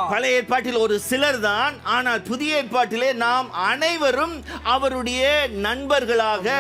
பழைய ஏற்பாட்டில் ஒரு சிலர் தான், ஆனால் புதிய ஏற்பாட்டிலே நாம் அனைவரும் அவருடைய நண்பர்களாக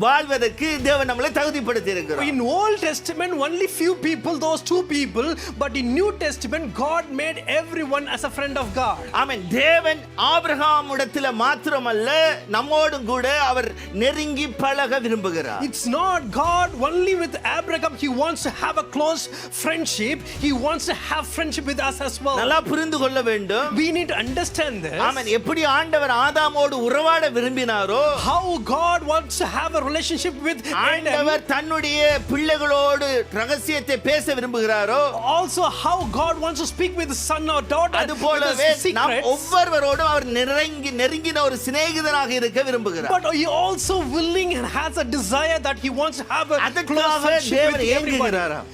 வாழ்வதற்கு தேவன் நம்மளை தகுதிப்படுத்தி இருக்கிறார். In Old Testament only few people, those two people, but in New Testament God made everyone as a friend of God. ஆமென். தேவன் ஆபிரகாமிடத்தில் மாத்திரமல்ல, நம்மோடும் கூட அவர் நெருங்கி பழக விரும்புகிறார். It's not God only with Abraham, he wants to have a close friendship, he wants to have friendship with us as well. நல்லா புரிந்து கொள்ள வேண்டும். We need to understand this. ஆமென். எப்படி ஆண்டவர் ஆதாமோடு உறவாட விரும்பினாரோ, how God wants to have a relationship with ஆண்டவர் தன்னுடைய பிள்ளைகளோடு ரகசியத்தை பேச விரும்புகிறாரோ, also how God wants to speak with his son or daughter, அதுபோலவே நாம் ஒவ்வொருவரோடும் அவர் நெருங்கின ஒரு சிநேகிதனாக இருக்க விரும்புகிறார். but he also willing and has a desire that he wants to have a close அதற்காக friendship தேவன் with everyone. ஏங்குகிறாராம்.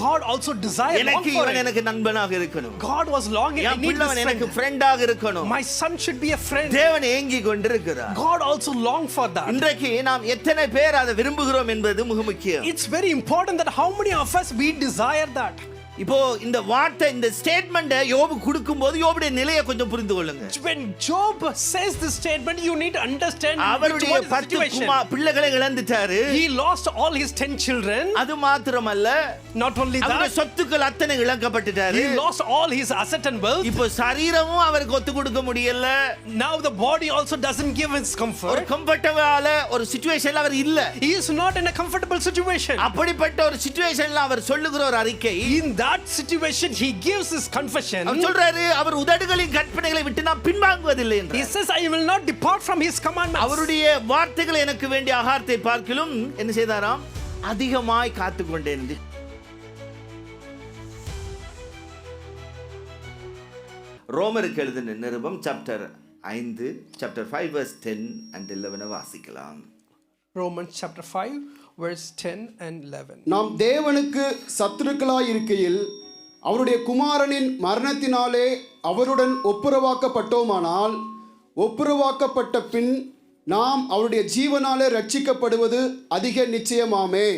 God also desire long for it. எனக்கு நண்பனாக இருக்கணும். God was longing, I need this எனக்கு friend. ஃப்ரெண்டாக இருக்கணும். My son should be a friend. தேவன் ஏங்கி கொண்டிருக்கிறார். God also long for that. இன்றைக்கு நாம் எத்தனை பேர் அதை விரும்புகிறோம் என்பது மிக முக்கியம். It's very important that how many of us we desire that. இப்போ இந்த வார்த்தை, இந்த ஸ்டேட்மென்ட் யோபு கொடுக்கும்போது யோபுடைய நிலையை கொஞ்சம் புரிந்து கொள்ளுங்க. When Job says this statement, you need to understand அவருடைய 10 பிள்ளைகளை இழந்துட்டாரு. He lost all his 10 children. அது மாத்திரமல்ல, not only that, அவருடைய சொத்துக்கள் அத்தனை இழக்கப்பட்டுட்டாரு. he lost all his asset and wealth. இப்போ சரீரமும் அவருக்கு ஒத்து கொடுக்க முடியல. Now the body also doesn't give his comfort. ஒரு கம்ஃபர்ட்டபிளான ஒரு சிச்சுவேஷன்ல அவர் இல்ல. He is not in a comfortable situation. அப்படிப்பட்ட ஒரு சிச்சுவேஷன்ல அவர் சொல்லுகிற ஒரு அறிக்கை, in that situation he gives his confession. அவர் சொல்றாரு, அவர் உதடுகளின் கற்பனைகளை விட்டு நான் பின்வாங்குவதில்லை என்று. He says, I will not depart from his commandments. அவருடைய வார்த்தைகள் எனக்கு வேண்டிய ஆகாரத்தை பார்க்கிலும் என்ன செய்தாராம், அதிகமாய் காத்துக்கொண்டேன். ரோமருக்கு எழுதின நிருபம் சாப்டர் 5 சாப்டர் 5 verse 10 and 11 வாசிக்கலாம். Romans chapter 5 verse 10 and 11. நாம் தேவனுக்கு சத்துருக்களாய் இருக்கையில் அவருடைய குமாரனின் மரணத்தினாலே அவருடன் ஒப்புரவாக்கப்பட்டோமானால், ஒப்புரவாக்கப்பட்ட பின் நாம் அவருடைய ஜீவனாலே ரட்சிக்கப்படுவது அதிக நிச்சயமாமே.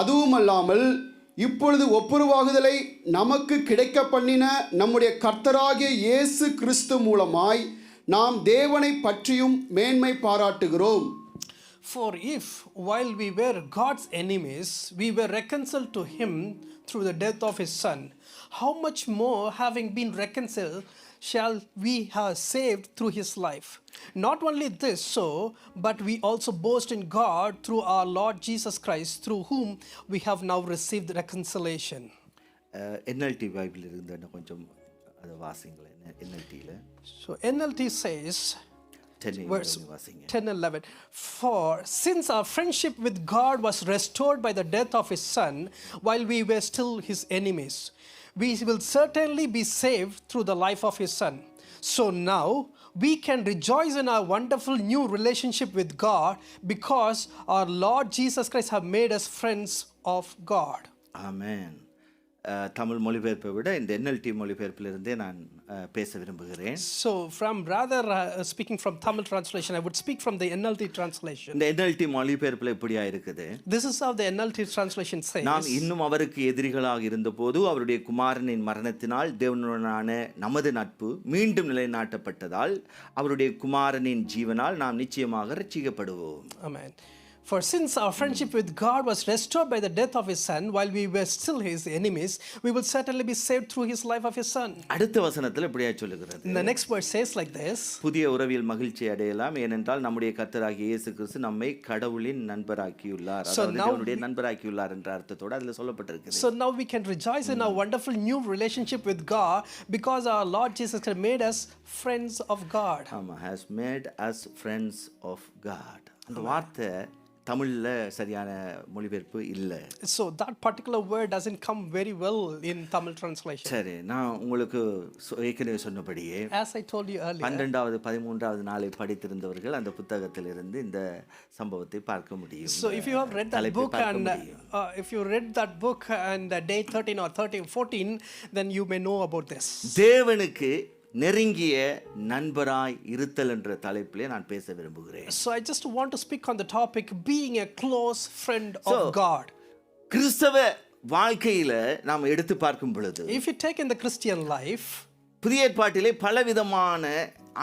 அதுவுமல்லாமல் இப்பொழுது ஒப்புரவாகுதலை நமக்கு கிடைக்க பண்ணின நம்முடைய கர்த்தராகிய இயேசு கிறிஸ்து மூலமாய் நாம் தேவனை பற்றியும் மேன்மை பாராட்டுகிறோம். For if while we were God's enemies we were reconciled to him through the death of his son, how much more, having been reconciled, shall we have saved through his life? Not only this so, but we also boast in God through our Lord Jesus Christ, through whom we have now received reconciliation. NLT Bible இருந்தா கொஞ்சம் அது வாசிங்களேன். NLTல. So NLT says verse 10 and 11, for since our friendship with God was restored by the death of his son while we were still his enemies, we will certainly be saved through the life of his son. So now we can rejoice in our wonderful new relationship with God because our Lord Jesus Christ have made us friends of God. Amen. Tamil மொழிபெயர்ப்பை விட இந்த NLT மொழிபெயர்ப்பிலிருந்தே நான் பேச விரும்புகிறேன். So from rather speaking from Tamil translation, I would speak from the NLT translation. இந்த NLT மொழிபெயர்ப்புல இப்படியா இருக்குது. This is how the NLT translation says. நாம் இன்னும் அவருக்கு எதிரிகளாக இருந்தபோது அவருடைய குமாரனின் மரணத்தினால் தேவனுடனான நமது நட்பு மீண்டும் நிலைநாட்டப்பட்டதால் அவருடைய குமாரனின் ஜீவனால் நாம் நிச்சயமாக ரட்சிக்கப்படுவோம். Amen. For since our friendship with God was restored by the death of his son while we were still his enemies, we will certainly be saved through his life of his son. அடுத்த வசனத்துல இப்படியா சொல்லுகிறது. The next verse says like this. புதிய உறவில் மகிழ்ச்சி அடையலாம், ஏனென்றால் நம்முடைய கர்த்தராகிய இயேசு கிறிஸ்து நம்மை கடவுளின் நண்பராக்கியுள்ளார். அதாவது தேவனுடைய நண்பராக்கியுள்ளார் என்ற அர்த்தத்தோட அதுல சொல்லப்பட்டிருக்கு. So now we can rejoice in our wonderful new relationship with God because our Lord Jesus Christ made us friends of God. ஆமா, has made us friends of God. அந்த வார்த்தை தமிழ்ல சரியான மொழிபெயர்ப்பு இல்ல. So that particular word doesn't come very well in Tamil translation. சரி, நான் உங்களுக்கு ஏற்கனவே சொன்னபடியே as I told you earlier, 12வது 13வது நாளை படித்திருந்தவர்கள் அந்த புத்தகத்திலிருந்து இந்த சம்பவத்தை பார்க்க முடியும். So if you have read that book and if you read that book and day 13 or 13 14, then you may know about this. தேவனுக்கு நெருங்கிய நண்பராய் இருத்தல் என்ற தலைப்பிலே நான் பேச விரும்புகிறேன். So I just want to speak on the topic being a close friend of God. கிறிஸ்தவ வாழ்க்கையில நாம் எடுத்து பார்க்கும் பொழுது, if you take in the Christian life, புதிய ஏற்பாட்டிலே பலவிதமான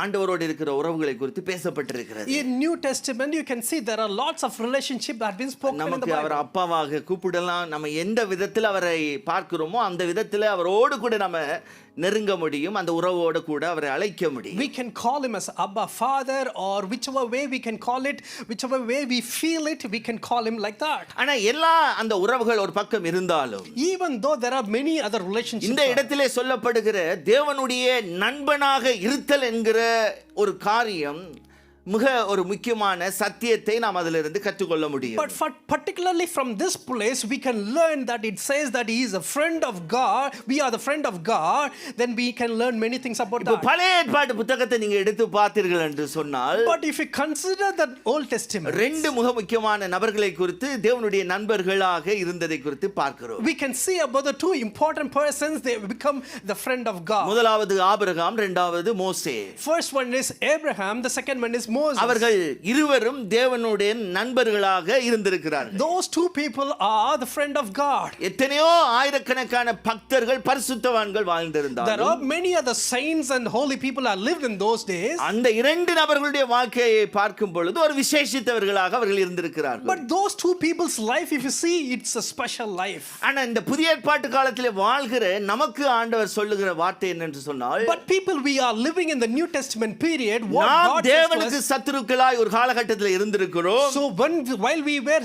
ஆண்டவரோடு இருக்கிற உறவுகளை குறித்து பேசப்பட்டிருக்கிறது. In New Testament you can see there are lots of relationship that have been spoken in the நமக்கு அவர் Bible. அப்பாவாக கூப்பிடலாம். நம்ம எந்த விதத்தில் அவரை பார்க்கிறோமோ அந்த விதத்தில் அவரோடு கூட நம்ம நெருங்க முடியும். அந்த உறவோடு கூட அவரை அழைக்க முடியும். We can call him as Abba Father, or whichever way we can call it, whichever way we feel it, we can call him like that. ஆனா எல்லா அந்த உறவுகள் ஒரு பக்கம் இருந்தாலும் Even though there are many other relationships, இந்த இடத்திலே சொல்லப்படுகிற தேவனுடைய நண்பனாக இருத்தல் என்கிற ஒரு காரியம் மிக ஒரு முக்கியமான சத்தியத்தை நாம் அதிலிருந்து கற்றுக்கொள்ள முடியும். but particularly from this place we can learn that it says that he is a friend of God, we are the friend of God, then we can learn many things about இப்போ that. பழைய ஏற்பாட்டு புத்தகத்தை நீங்க எடுத்து பார்த்தீர்கள் என்று சொன்னால் But if you consider the Old Testament, ரெண்டு மிக முக்கியமான நபர்களை குறித்து தேவனுடைய நண்பர்களாக இருந்ததை குறித்து பார்க்கிறோம். we can see about the two important persons, they become the friend of God. முதலாவது ஆபிரகாம், இரண்டாவது மோசே. First one is Abraham, the second one is Moses. அவர்கள் இருவரும் தேவனுடைய நண்பர்களாக இருந்திருக்கிறார்கள். Those two people are the friend of God. எத்தனையோ ஆயிரக்கணக்கான பக்தர்கள் பரிசுத்தவான்கள் There வாழ்ந்திருந்தார்கள். are many other saints and holy people that lived in those days. அந்த இரண்டு நபர்களுடைய வாழ்க்கையை பார்க்கும் பொழுது ஒரு விசேஷித்தவர்களாக அவர்கள் இருந்திருக்கிறார்கள். But those two people's life, if you see, it's a special life. ஆனா இந்த புதிய ஏற்பாட்டு காலத்திலே வாழ்கிற நமக்கு ஆண்டவர் சொல்லுகிற வார்த்தை என்னென்று சொன்னால், But people, we are living in the New Testament period, what நாம் God says to தேவனுக்கு us. சத்துருக்களாய் ஒரு காலகட்டத்தில் இருந்திருக்கிறோம். So while we were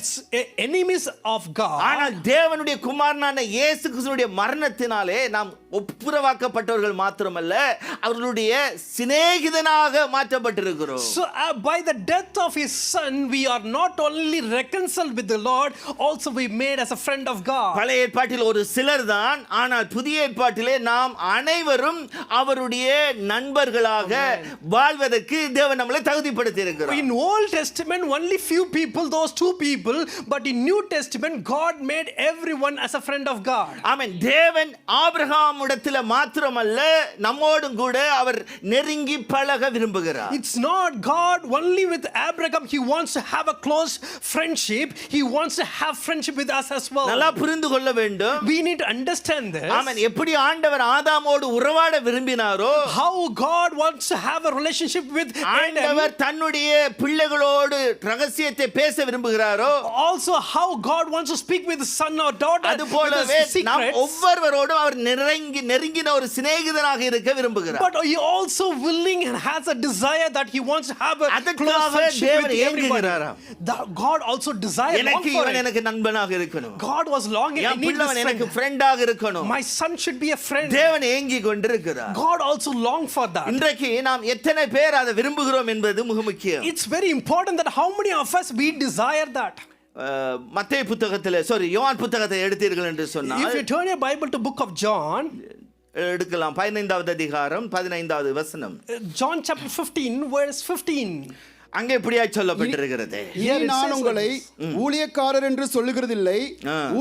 enemies of God, ஆனால் தேவனுடைய குமாரனான இயேசு கிறிஸ்துவினுடைய மரணத்தினாலே நாம் ஒப்புரவாக்கப்பட்டவர்கள் மாத்திரமல்ல, அவர்களுடைய சிநேகிதனாக மாற்றப்பட்டிருக்கிறோம். so by the death of his son, we are not only reconciled with the Lord, also we made as a friend of God. பழைய ஏற்பாட்டில் ஒரு சிலர் தான், ஆனால் புதிய ஏற்பாட்டிலே நாம் அனைவரும் அவருடைய நண்பர்களாக வாழ்வதற்கு தேவன் நம்மளை தகுதிப்படுத்தி இருக்கிறார். In Old Testament only few people, those two people, but in New Testament God made everyone as a friend of God. ஆமென். தேவன் ஆபிரகாம் இடத்துல மாத்திரமல்ல, நம்மோடும் கூட அவர் நெருங்கி பழக விரும்புகிறார். It's not God only with Abraham, he wants to have a close friendship, he wants to have friendship with us as well. நல்லா புரிந்து கொள்ள வேண்டும். We need to understand this. ஆமென். எப்படி ஆண்டவர் ஆதாமோடு உறவாட விரும்பினாரோ, How God wants to have a relationship with Adam, ஆண்டவர் தன்னுடைய பிள்ளைகளோடு ரகசியத்தை பேச விரும்புகிறாரோ, also how God wants to speak with his son or daughter with அதுபோலவே his நாம் secrets. ஒவ்வொருவரோடும் அவர் நெருங்கின ஒரு சிநேகிதனாக இருக்க விரும்புகிறார். But he also willing and has a desire that he wants to have a close அதற்காக friendship தேவன் with everyone. ஏங்குகிறாராம். God also desired long எனக்கு for இவன் it. எனக்கு நண்பனாக இருக்கணும், God was longing, I N need பிள்ளைவன் this எனக்கு friend. ஃப்ரெண்டாக இருக்கணும். My son should be a friend. தேவன் ஏங்கி கொண்டிருக்கிறார். God also longed for that. இன்றைக்கு நாம் எத்தனை பேர் அதை விரும்புகிறோம் என்பது மிக முக்கியம். It's very important that how many of us we desire that. மத்தேயு புத்தகத்திலே யோவான் புத்தகத்தை எடுத்தீர்கள் என்று If சொன்னால், you turn your Bible to book of John, எடுக்கலாம். 15வது அதிகாரம் 15வது வசனம். John chapter 15 verse 15. அங்கே இப்படியாய் சொல்லப்பட்டிருக்கிறது. Here இனி it நான் says உங்களை ஊழியக்காரர் என்று சொல்லுகிறதில்லை,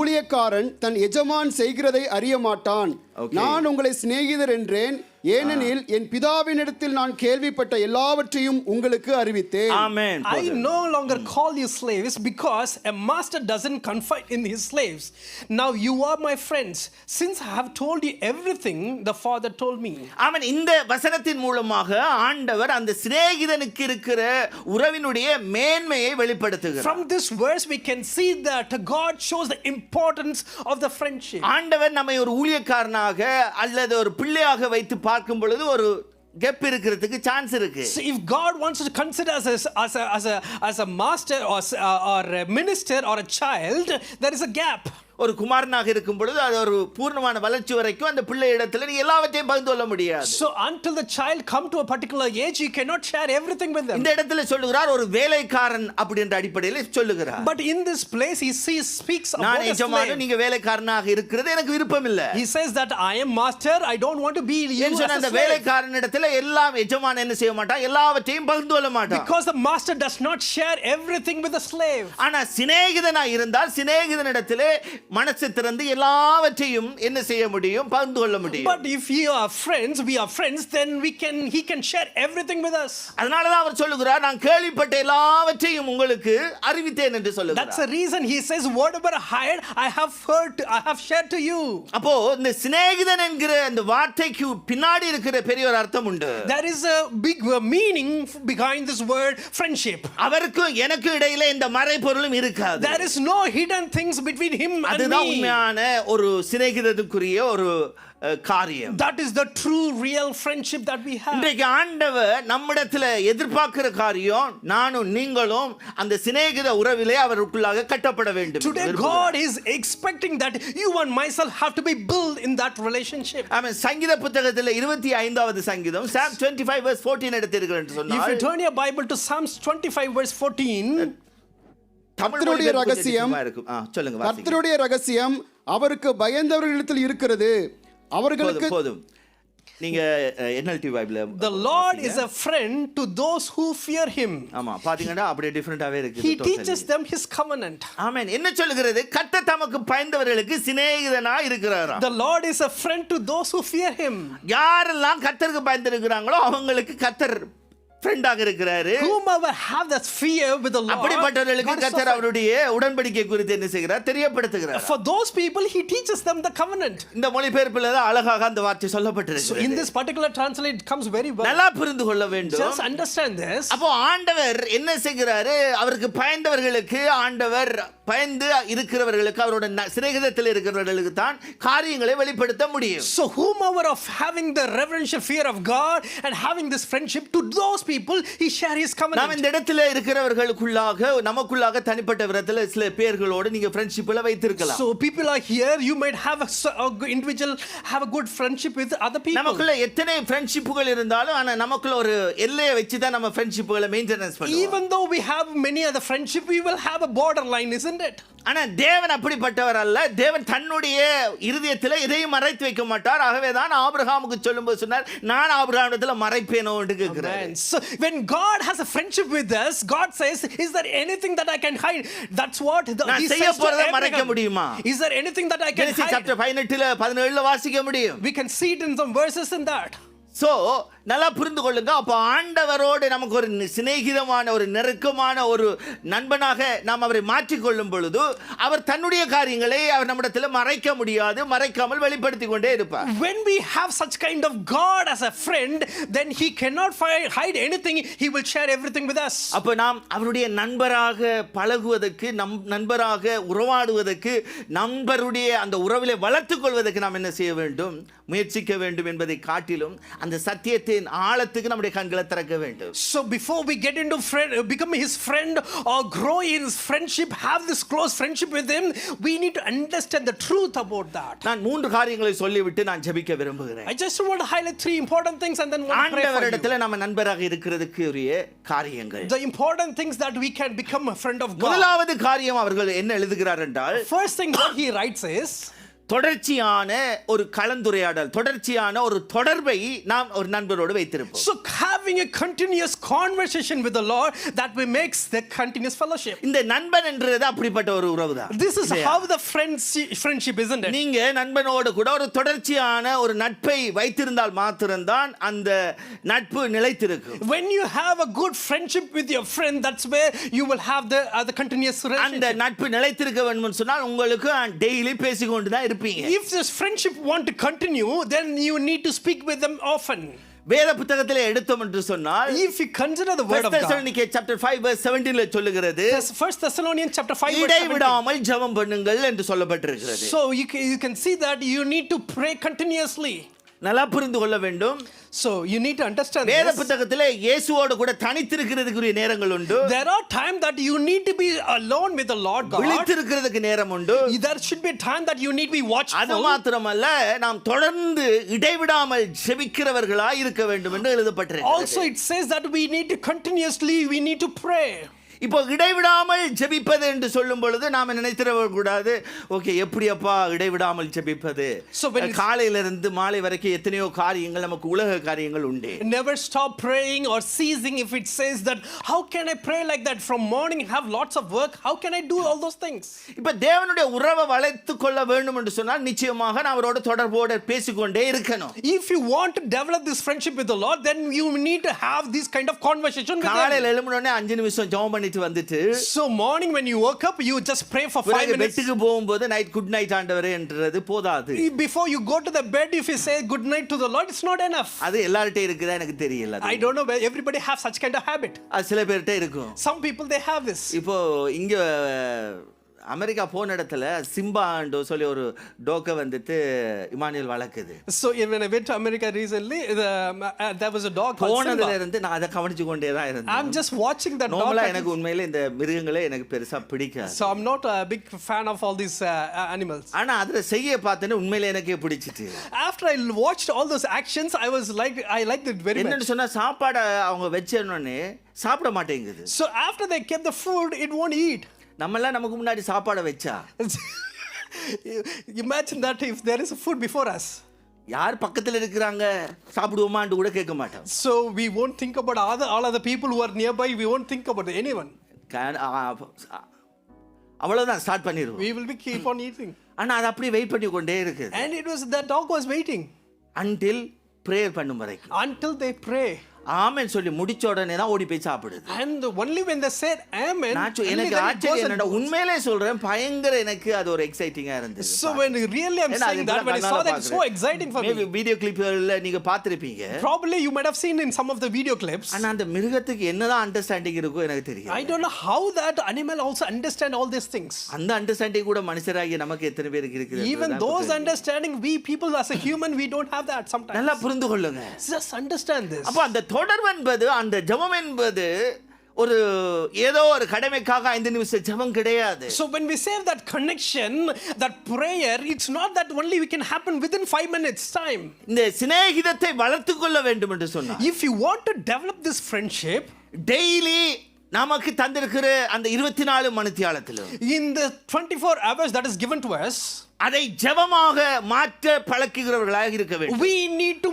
ஊழியக்காரன் தன் எஜமான் செய்கிறதை அறிய மாட்டான். Okay. நான் உங்களை சிநேகிதர் என்றேன், ஏனெனில் என் பிதாவினிடத்தில் நான் கேள்விப்பட்ட எல்லாவற்றையும் உங்களுக்கு அறிவித்தேன். ஆமென். I no longer call you slaves, because a master doesn't confide in his slaves. Now you are my friends, since I have told you everything the Father told me. ஆமென். இந்த வசனத்தின் மூலமாக ஆண்டவர் அந்த சிநேகிதனுக்கு இருக்கிற உறவினுடைய மேன்மையை வெளிப்படுத்துகிறார். From this verse we can see that God shows the importance of the friendship. ஆண்டவர் நம்மை ஒரு ஊழியக்காரனாக அல்லது ஒரு பிள்ளையாக வைத்து பார்க்கும் பொழுது ஒரு கெப் இருக்கிறதுக்கு சான்ஸ் இருக்கு. So if God wants to consider us as a master or a minister or a child, there is a gap. ஒரு குமாரனாக இருக்கும் பொழுது அது ஒரு பூர்ணமான வளர்ச்சி வரைக்கும் அந்த பிள்ளை இடத்துல நீ எல்லாவற்றையும் பகிர்ந்து கொள்ள முடியாது. So until the child come to a particular age, you cannot share everything with them. இந்த இடத்துல சொல்லுகிறார் ஒரு வேலைக்காரன் அப்படின்ற அடிப்படையில் சொல்லுகிறார். But in this place he speaks about நான் a எஜமானன், slave. நீங்க வேலைக்காரனாக இருக்கிறது எனக்கு விருப்பம் இல்ல. He says that I am master, I don't want to be you as a அந்த slave. வேலைக்காரன் இடத்துல எல்லாம் எஜமானன் என்ன செய்ய மாட்டான், எல்லாவற்றையும் பகிர்ந்து கொள்ள மாட்டான். Because the master does not share everything with the slave. ஆனா சிநேகிதனா இருந்தால் சிநேகிதனிடத்திலே மனசு திறந்து எல்லாவற்றையும் என்ன செய்ய முடியும், பகிர்ந்து கொள்ள முடியும். But if we are friends, then he can share everything with us. அதனால தான் அவர் சொல்லுகிறார், நான் கேள்விப்பட்ட எல்லாவற்றையும் உங்களுக்கு அறிவித்தேன் என்று சொல்லுகிறார். That's the reason he says, whatever I heard, I have shared to you. அப்போ இந்த சிநேகிதன் என்கிற அந்த வார்த்தைக்கு பின்னாடி இருக்கிற பெரிய ஒரு அர்த்தம் உண்டு. There is a big meaning behind this word friendship. அவருக்கும் எனக்கு இடையில இந்த மறைபொருளும் இருக்காது. There is no hidden things between him and அதுதான் me. உண்மையான ஒரு சிநேகிதத்துக்குரிய ஒரு காரியம். That is the true real friendship that we have. இன்றைக்கு ஆண்டவர் நம்மிடத்தில் எதிர்பார்க்கிற காரியம், நானும் நீங்களும் அந்த சிநேகித உறவிலே அவருக்குள்ளாக கட்டப்பட வேண்டும். Today God is expecting that you and myself have to be built in that relationship. ஆமென். சங்கீத புத்தகத்தில் 25வது சங்கீதம் Psalm 25 verse 14 எடுத்தீர்கள் என்று சொன்னால், If you turn your Bible to Psalms 25 verse 14, கர்த்தருடைய ரகசியம், சொல்லுங்க. கர்த்தருடைய ரகசியம் அவருக்கு பயந்தவர்களிடத்தில் இருக்கிறது, அவர்களுக்கு போதும். நீங்க NLT பைபிள்ல the Lord is a friend to those who fear him. ஆமா, பாத்தீங்கன்னா அப்படியே டிஃபரண்டாவே இருக்கு. He teaches them his covenant. ஆமென். என்ன சொல்லுகிறது? கர்த்தர் தமக்கு பயந்தவர்களுக்கு சிநேகிதனா இருக்கிறாராம். The Lord is a friend to those who fear him. யாரெல்லாம் கர்த்தருக்கு பயந்திருக்கிறாங்களோ அவங்களுக்கு கர்த்தர் ஃப்ரெண்டாக இருக்கிறாரு. Whomever have that fear with the Lord, அப்படிப்பட்டவர்களுக்கு கர்த்தர் அவருடைய உடன்படிக்கை குறித்து என்ன செய்கிறார், தெரியப்படுத்துகிறார். for those people he teaches them the covenant. இந்த மொழிபெயர்ப்பில் தான் அழகாக அந்த வார்த்தை சொல்லப்பட்டிருக்கு. In this particular translate it comes very well. நல்லா புரிந்து கொள்ள வேண்டும். Just understand this. அப்போ ஆண்டவர் என்ன செய்கிறாரு, அவருக்கு பயந்தவர்களுக்கு, ஆண்டவர் பயந்து இருக்கிறவர்களுக்கு, அவரோட சிநேகிதத்தில் இருக்கிறவர்களுக்கு தான் காரியங்களை வெளிப்படுத்த முடியும். So whomever of having the reverential fear of God and having this friendship, to those people he share his covenant. நாம் இந்த இடத்துல இருக்கிறவர்களுக்குள்ளாக, நமக்குள்ளாக தனிப்பட்ட விதத்தில் சில பேர்களோடு நீங்க ஃப்ரெண்ட்ஷிப்ல வைத்திருக்கலாம். So people are here, you might have a individual have a good friendship with other people. நமக்குள்ள எத்தனை ஃப்ரெண்ட்ஷிப்புகள் இருந்தாலும் ஆனா நமக்குள்ள ஒரு எல்லையை வச்சு தான் நம்ம ஃப்ரெண்ட்ஷிப்புகளை மெயின்டெனன்ஸ் பண்ணுவோம். Even though we have many other friendship, we will have a borderline, isn't it? ஆனா தேவன் அப்படிப்பட்டவர் அல்ல. தேவன் தன்னுடைய இருதயத்தில் எதையும் மறைத்து வைக்க மாட்டார். ஆகவே தான் ஆபிரகாமுக்கு சொல்லும்போது சொன்னார், நான் ஆபிரகாமிடத்தில் மறைப்பேனோ என்று கேட்கிறார். So when God has a friendship with us, God says, is there anything that I can hide? That's what நான் செய்ய போறதை மறைக்க முடியுமா? Is there anything that I can Genesis hide? chapter 17 வாசிக்க முடியும். We can see it in some verses in that. So நல்லா புரிந்து கொள்ளுங்க. அப்போ ஆண்டவரோடு நமக்கு ஒரு சிநேகிதமான, ஒரு நெருக்கமான ஒரு நண்பனாக நாம் அவரை மாற்றிக்கொள்ளும் பொழுது அவர் தன்னுடைய காரியங்களை அவர் நம்மிடத்தில் மறைக்க முடியாது, மறைக்காமல் வெளிப்படுத்தி கொண்டே இருப்பார். When we have such kind of God as a friend, then he cannot hide anything. He will share everything with us. அப்போ நாம் அவருடைய நண்பராக பழகுவதற்கு, நண்பராக உறவாடுவதற்கு, நண்பருடைய அந்த உறவிலே வளர்த்துக் கொள்வதற்கு நாம் என்ன செய்ய வேண்டும், முயற்சிக்க வேண்டும் என்பதை காட்டிலும் அந்த சத்தியத்தின் ஆழத்துக்கு நம்முடைய கண்களை திறக்க வேண்டும். So before we get into become his friend or grow in his friendship, have this close friendship with him, we need to understand the truth about that. நான் 3 காரியங்களை சொல்லிவிட்டு நான் ஜெபிக்க விரும்புகிறேன். I just want to highlight 3 important things and then want to pray for you. ஆண்டவரிடத்தில் நம்ம நண்பராக இருக்கிறதுக்கு உரிய காரியங்கள். The important things that we can become a friend of God. முதலாவது காரியம் அவர்கள் என்ன எழுதுகிறார் என்றால், First thing what he writes is, தொடர்ச்சியான ஒரு கலந்துரையாடல், தொடர்ச்சியான ஒரு தொடர்பை நாம் ஒரு நண்பரோடு வைத்திருப்போம். So having a continuous conversation with the Lord, that we makes the continuous fellowship. இந்த நண்பன் என்றது அப்படிப்பட்ட ஒரு உறவுதான். This is how the friendship, isn't it? நீங்க நண்பனோடு கூட ஒரு தொடர்ச்சியான ஒரு நட்பை வைத்திருந்தால் மாத்திரம்தான் அந்த நட்பு நிலைத்திருக்கும். When you have a good friendship with your friend, that's where you will have the continuous relationship. அந்த நட்பு நிலைத்திருக்க வேண்டும் சொன்னால் உங்களுக்கு டெய்லி பேசிக்கொண்டு தான் இருப்பீங்க. If this friendship want to continue, then you need to speak with them often. வேத புத்தகத்திலே எடுத்தோம் என்று சொன்னால், if you consider the word of God, Thessalonians chapter 5 verse 17 சொல்லுகிறது, First Thessalonians chapter 5 verse 17, இடைவிடாமல் ஜெபம் பண்ணுங்கள் என்று சொல்லப்பட்டிருக்கிறது. so you can see that you need to pray continuously. நல்லா புரிந்து கொள்ள வேண்டும். So you need to understand வேத this. புத்தகத்திலே இயேசுவோடு கூட தனித்திருக்கிறதுக்குரிய நேரங்கள் உண்டு. There are times that you need to be alone with the Lord God. விழித்திருக்கிறதுக்கு நேரம் உண்டு. There should be a time that you need to be watchful. அது மாத்திரமல்ல, நாம் தொடர்ந்து இடைவிடாமல் ஜெபிக்கிறவர்களாய் இருக்க வேண்டும் என்று எழுதப்பட்டிருக்கிறது. Also it says that we need to continuously, we need to pray. இப்போ இடைவிடாமல் ஜெபிப்பது என்று சொல்லும் பொழுது நாம நினைத்திட கூடாது, ஓகே எப்படி அப்பா இடைவிடாமல் ஜெபிப்பது? So when we- காலையில இருந்து மாலை வரைக்கும் எத்தனையோ காரியங்கள், நமக்கு உலக காரியங்கள் உண்டு. Never stop praying or ceasing. If it says that, how can I pray like that from morning, have lots of work? How can I do all those things? இப்ப தேவனுடைய உறவை வளைத்து கொள்ள வேண்டும் என்று சொன்னால் நிச்சயமாக நான் அவரோட தொடர்போடு பேசிக்கொண்டே இருக்கணும். If you want to develop this friendship with the Lord, then you need to have this kind of conversation with Him. காலையில எழும்பினோடனே 5 நிமிஷம் ஜெபம் பண்ணிட்டு வந்துட்டு So morning when you woke up, you just pray for 5 minutes. பெட்டுக்கு போகும்போது night good night ஆண்டவரே என்றது போதாது. Before you go to the bed, if you say good night to the Lord, it's not enough. அது எல்லார்கிட்டயும் இருக்குதா எனக்கு தெரியல. I don't know where everybody have such kind of habit. அது சில பேர்கிட்ட இருக்கும். Some people they have this. இப்போ இங்க அமெரிக்கா போன இடத்துல சிம்பான்னு சொல்லி ஒரு டோக்கை வந்துட்டு Emmanuel வளர்க்குது. So when I went to America recently, there was a dog called போனதுல Simba. இருந்து நான் அதை கவனிச்சு கொண்டே தான் இருந்தேன். I'm just watching that dog. நார்மலா எனக்கு உண்மையிலே இந்த மிருகங்களே எனக்கு பெருசா பிடிக்காது. So I'm not a big fan of all these animals. ஆனா அதுல செய்ய பார்த்தேன்னு உண்மையிலே எனக்கே பிடிச்சிட்டு. After I watched all those actions, I liked it very much. என்னன்னு சொன்னா சாப்பாடை அவங்க வச்சோன்னே சாப்பிட மாட்டேங்குது. So after they kept the food, it won't eat. நம்மெல்லாம் நமக்கு முன்னாடி சாப்பாடை வச்சா Imagine that if there is a food before us. யார் பக்கத்துல இருக்கிறாங்க சாப்பிடுவோமான்னு கூட கேட்க மாட்டோம். So we won't think about all other people who are nearby. We won't think about anyone. அவ்வளவுதான் ஸ்டார்ட் பண்ணிடுவோம். We will be keep on eating. ஆனா அது அப்படியே வெயிட் பண்ணி கொண்டே இருக்குது. And it was that dog was waiting until prayer பண்ணும் வரைக்கும். until they pray. ஆமென் சொல்லி முடிச்ச உடனே தான் ஓடி போய் சாப்பிடுது. And only when they said amen, எனக்கு ஆச்சரியம் என்னடா, உண்மையிலே சொல்றேன், பயங்கர எனக்கு அது ஒரு எக்ஸைட்டிங்கா இருந்துச்சு. So when really I'm saying that, when I saw that, it's so exciting for me. Video கிளிப்ல நீங்க பார்த்திருப்பீங்க. Probably you might have seen in some of the video clips. ஆனா அந்த மிருகத்துக்கு என்னதான் அண்டர்ஸ்டாண்டிங் இருக்கோ எனக்கு தெரியும். I don't know how that animal also understand all these things. அந்த அண்டர்ஸ்டாண்டிங் கூட மனுஷராகிய நமக்கு எத்தனை பேருக்கு இருக்குது? Even those understanding, we people as a human, we don't have that sometimes. நல்லா புரிந்து கொள்ளுங்க. Just understand this. அப்ப அந்த தொடர்பு என்பது, அந்த ஜெபம் என்பது ஒரு ஏதோ ஒரு கடமைக்காக 5 நிமிஷம் ஜெபம் கிடையாது. So when we say that connection, that prayer, it's not that only we can happen within 5 minutes time. இந்த சிநேகிதத்தை வளர்த்துக் கொள்ள வேண்டும் என்று சொன்னார். If you want to develop this friendship, daily நமக்கு தந்திருக்கிற அந்த 24 மணித்தியாலத்திலும் in the 24 hours that is given to us, அதை ஜெபமாக மாற்ற பழக்குகிறவர்களாக இருக்க வேண்டும். we need to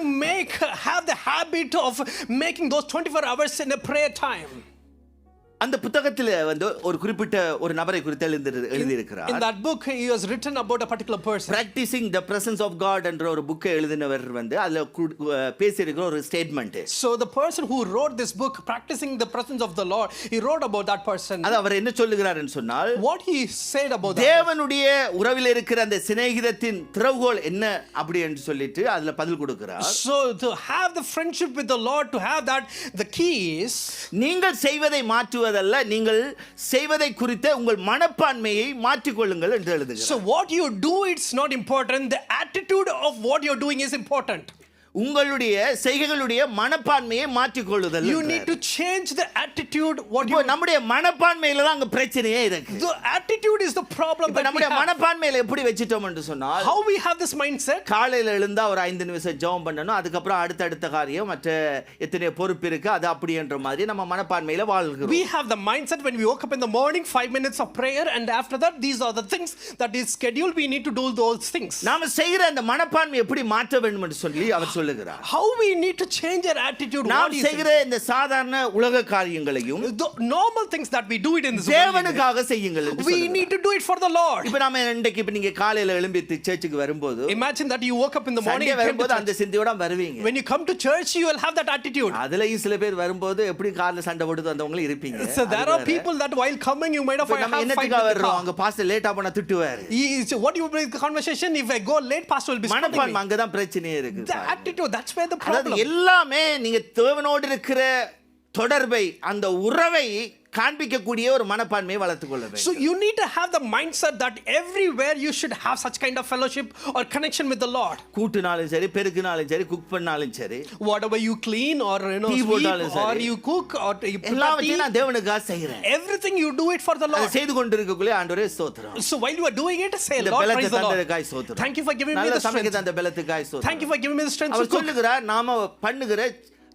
have the habit of making those 24 hours in a prayer time. அந்த புத்தகத்தில் வந்து ஒரு குறிப்பிட்ட ஒரு நபரை குறித்து எழுதி இருக்கிறார். In that book he has written about a particular person. Practicing the Presence of God என்ற ஒரு புக்கை எழுதினவர் வந்து அதுல பேசியிருக்கிற ஒரு statement. So the person who wrote this book, Practicing the Presence of the Lord, he wrote about that person. அது அவர் என்ன சொல்லுகிறார் என்று சொன்னால், what he said about that, தேவனுடைய உறவில் இருக்கிற அந்த சிநேகிதத்தின் திறவுகோல் என்ன அப்படி என்று சொல்லிட்டு அதுல பதில் கொடுக்கிறார். So to have the friendship with the Lord, to have that, the key is, நீங்கள் செய்வதை மாற்றுவதல்ல, நீங்கள் செய்வதை குறித்த உங்கள் மனப்பான்மையை மாற்றிக் கொள்ளுங்கள் என்று எழுதுகிறார். So what you do, it's not important, the attitude of what you're doing is important. உங்களுடைய செய்கைகளுடைய மனப்பான்மையை மாற்றிக் கொள்ளுதல். You need to change the attitude. What you, நம்முடைய மனப்பான்மையில தான் அங்க பிரச்சனையே இருக்கு. the attitude is the problem. இப்ப நம்முடைய மனப்பான்மையில எப்படி வெச்சிட்டோம் என்று சொன்னால், how we have this mindset, காலையில எழுந்தா ஒரு 5 நிமிஷம் ஜெபம் பண்ணனும், அதுக்கு அப்புறம் அடுத்த காரியம் மற்ற எத்தனை பொறுப்பு இருக்கு அது அப்படின்ற மாதிரி நம்ம மனப்பான்மையில வாழ்கிறோம். we have the mindset when we woke up in the morning, 5 minutes of prayer, and after that these are the things that is scheduled, we need to do those things. நாம செய்யற அந்த மனப்பான்மையை எப்படி மாற்ற வேண்டும் என்று சொல்லி அவர் சொல்லுகிறார். how we need to change our attitude. நாம் செய்கிற இந்த சாதாரண உலக காரியங்களையும், the normal things that we do it in this world, தேவனுக்காக செய்யுங்கள் என்று we சொல்லுகிறார். need to do it for the Lord. இப்ப நாம இன்னைக்கு இப்ப நீங்க காலையில எழும்பி சர்ச்சுக்கு வரும்போது, imagine that you woke up in the morning, வரும்போது அந்த சிந்தையோட வருவீங்க. when you come to church you will have that attitude. அதுலயும் சில பேர் வரும்போது எப்படி காலையில சண்டை போட்டு வந்தவங்க இருப்பீங்க. So there are people that while coming you might have நம்ம என்னத்துக்கு வர்றோம், அங்க பாஸ்டர் லேட்டா போனா திட்டுவாரு. what you bring the conversation, if I go late pastor will be scolding me. மனப்பான்மை அங்க தான் பிரச்சனையே இருக்கு. the attitude, that's where the problem. எல்லாமே நீங்க தேவனோடு இருக்கிற தொடர்பை, அந்த உறவை காண்பிக்கக்கூடிய ஒரு மனப்பான்மையை வளர்த்துக் கொள்ள வேண்டும். So you need to have the mindset that everywhere you should have such kind of fellowship or connection with the Lord. கூட்டுனாலும் சரி, பெருக்குனாலும் சரி, குக் பண்ணாலும் சரி, whatever you clean or sweep or you cook or you எல்லாவற்றையும் நான் தேவனுக்காக செய்றேன். everything you do it for the Lord. அதை செய்து கொண்டிருக்கக்குள்ளே ஆண்டவரே ஸ்தோத்திரம். So while you are doing it, say இந்த Lord, பலத்தை praise the Lord. தந்ததற்காக ஸ்தோத்திரம். Thank you for giving me the நல்ல strength. சமைக்க தந்த பலத்துக்காக ஸ்தோத்திரம். Thank you for giving me the strength our to cook. சொல்லுகிறார், நாம பண்ணுகிற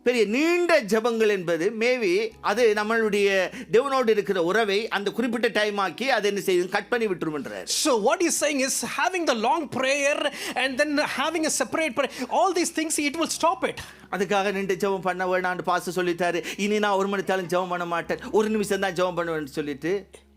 பெரிய நீண்ட ஜெபங்கள் என்பது மேபி அது நம்மளுடைய தேவனோடு இருக்கிற உறவை அந்த குறிப்பிட்ட டைம் ஆக்கி அதை என்ன செய்யும் கட் பண்ணி விட்டுருமன்றார். So what he's saying is having the long prayer and then having a separate prayer, all these things, it will stop it. அதுக்காக நின்று ஜெபம் பண்ண வேணான்னு பாஸ்டர் சொல்லிட்டாரு, இனி நான் 1 மணி நேரம் ஜெபம் பண்ண மாட்டேன், 1 நிமிஷம் தான் ஜெபம் பண்ணுவேன்னு சொல்லிட்டு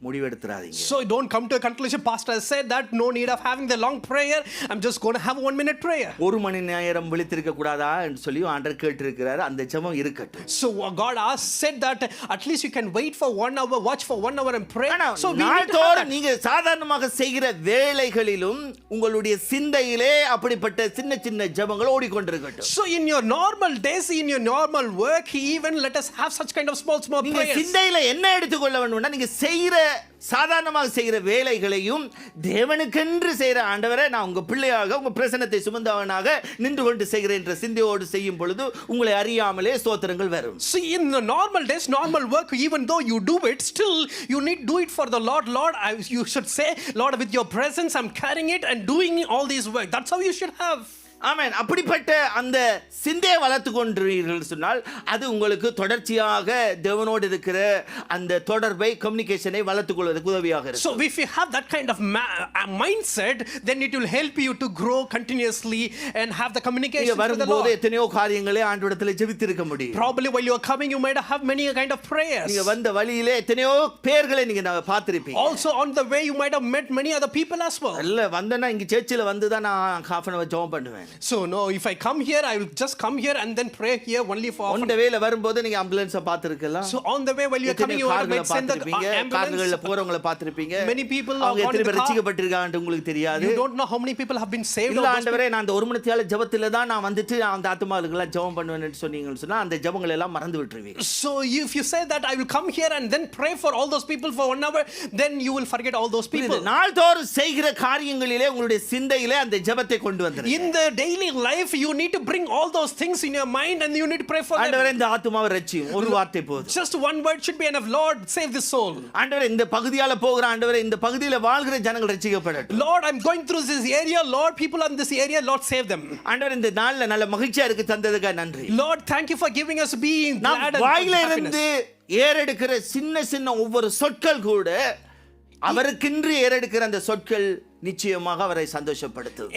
முடிவெடுத்துறாதீங்க. So don't come to a conclusion, pastor has said that no need of having the long prayer, I'm just going to have 1 minute prayer. 1 மணி நேரம் விழித்திருக்க கூடாதா என்று சொல்லி ஆண்டவர் கேட்டிருக்கிறார். அந்த ஜெபம் இருக்கட்டும். So God said that at least you can wait for 1 hour, watch for 1 hour and pray. So we need to have that. நீங்க சாதாரணமாக செய்கிற வேளைகளிலும் உங்களுடைய சிந்தையிலே அப்படிப்பட்ட சின்ன சின்ன ஜெபங்கள் ஓடிக்கொண்டிருக்கட்டும். So in your normal days, in your normal work, even let us have such kind of small நீங்க prayers. சிந்தையில என்ன எடுத்துக்கொள்ள வேண்டும்னா, நீங்க செய்கிற சாதாரணமாக செய்கிற வேலைகளையும் தேவனுக்கென்று செய்கிற ஆண்டவரே, நான் உங்க பிள்ளையாக உங்க பிரசன்னத்தை சுமந்தவனாக நின்று கொண்டு செய்கிறேன் என்ற சிந்தையோடு செய்யும் பொழுது உங்களை அறியாமலே ஸ்தோத்திரங்கள் வரும். See, in the normal days, normal work, even though you do it, still you need do it for the Lord. Lord, you should say, Lord, with your presence, I'm carrying it and doing all these work. That's how you should have. ஆமென். அப்படிப்பட்ட அந்த சிந்தையை வளர்த்து கொண்டீர்கள் சொன்னால் அது உங்களுக்கு தொடர்ச்சியாக தேவனோடு இருக்கிற அந்த தொடர்பை, கம்யூனிகேஷனை வளர்த்துக் கொள்வதற்கு உதவியாக இருக்கும். So if you have that kind of mindset, then it will help you to grow continuously and have the communication with the வரும்போது Lord. எத்தனையோ காரியங்களை ஆண்டவரிடத்தில் ஜெபித்திருக்க முடியும். Probably while you are coming, you might have many kind of prayers. நீங்க வந்த வழியிலே எத்தனையோ பேர்களை நீங்க பார்த்திருப்பீங்க. Also on the way, you might have met many other people as well. இல்ல வந்தேன்னா இங்க சர்ச்சில் வந்து தான் நான் half an hour ஜெபம் பண்ணுவேன். So no, if I come here, I will just come here and then pray here only for. On the way வரும்போது நீங்க ஆம்புலன்ஸை பார்த்திருக்கலாம். So on the way while you are coming, you might send the ambulance. கார்கள்ல போறவங்களை பார்த்திருப்பீங்க. Many people அவங்க are எத்தனை பேர் on the car. ரட்சிக்கப்பட்டிருக்காங்க உங்களுக்கு தெரியாது. You don't know how many people have been saved. இல்ல ஆண்டவரே, நான் அந்த 1 மணி நேரம் ஜெபத்துல தான் நான் வந்துட்டு அந்த ஆத்துமாவுக்கு எல்லாம் ஜெபம் பண்ணுவேன்னு சொன்னீங்கன்னு சொன்னா அந்த ஜெபங்களை எல்லாம் மறந்து விட்டுருவீங்க. So if you say that I will come here and then pray for all those people for 1 hour, then you will forget all those people. நாள்தோறும் செய்கிற காரியங்களிலே உங்களுடைய சிந்தையிலே அந்த ஜெபத்தை கொண்டு வந்துருங்க. In the daily life, you need to bring all those things in your mind and you need to pray for them. ஆண்டவரே, இந்த ஆத்துமாவை ரட்சியும். ஒரு வார்த்தை போதும். Just one word should be enough. Lord, save this soul. ஆண்டவரே, இந்த பகுதியால போகிற ஆண்டவரே, இந்த பகுதியில வாழ்கிற ஜனங்கள் ரட்சிக்கப்படட்டும். Lord, I'm going through this area. Lord, people in this area, Lord, save them. ஆண்டவரே, இந்த நாள்ல நல்ல மகிழ்ச்சியா இருக்கு தந்ததுக்கு நன்றி. Lord, thank you for giving us being glad and வாயில happiness. இருந்து ஏறெடுக்கிற சின்ன சின்ன ஒவ்வொரு சொற்கள் கூட அவருக்கென்று ஏறெடுக்கிற அந்த சொற்கள் நிச்சயமாக அவரை சந்தோஷப்படுத்தும்.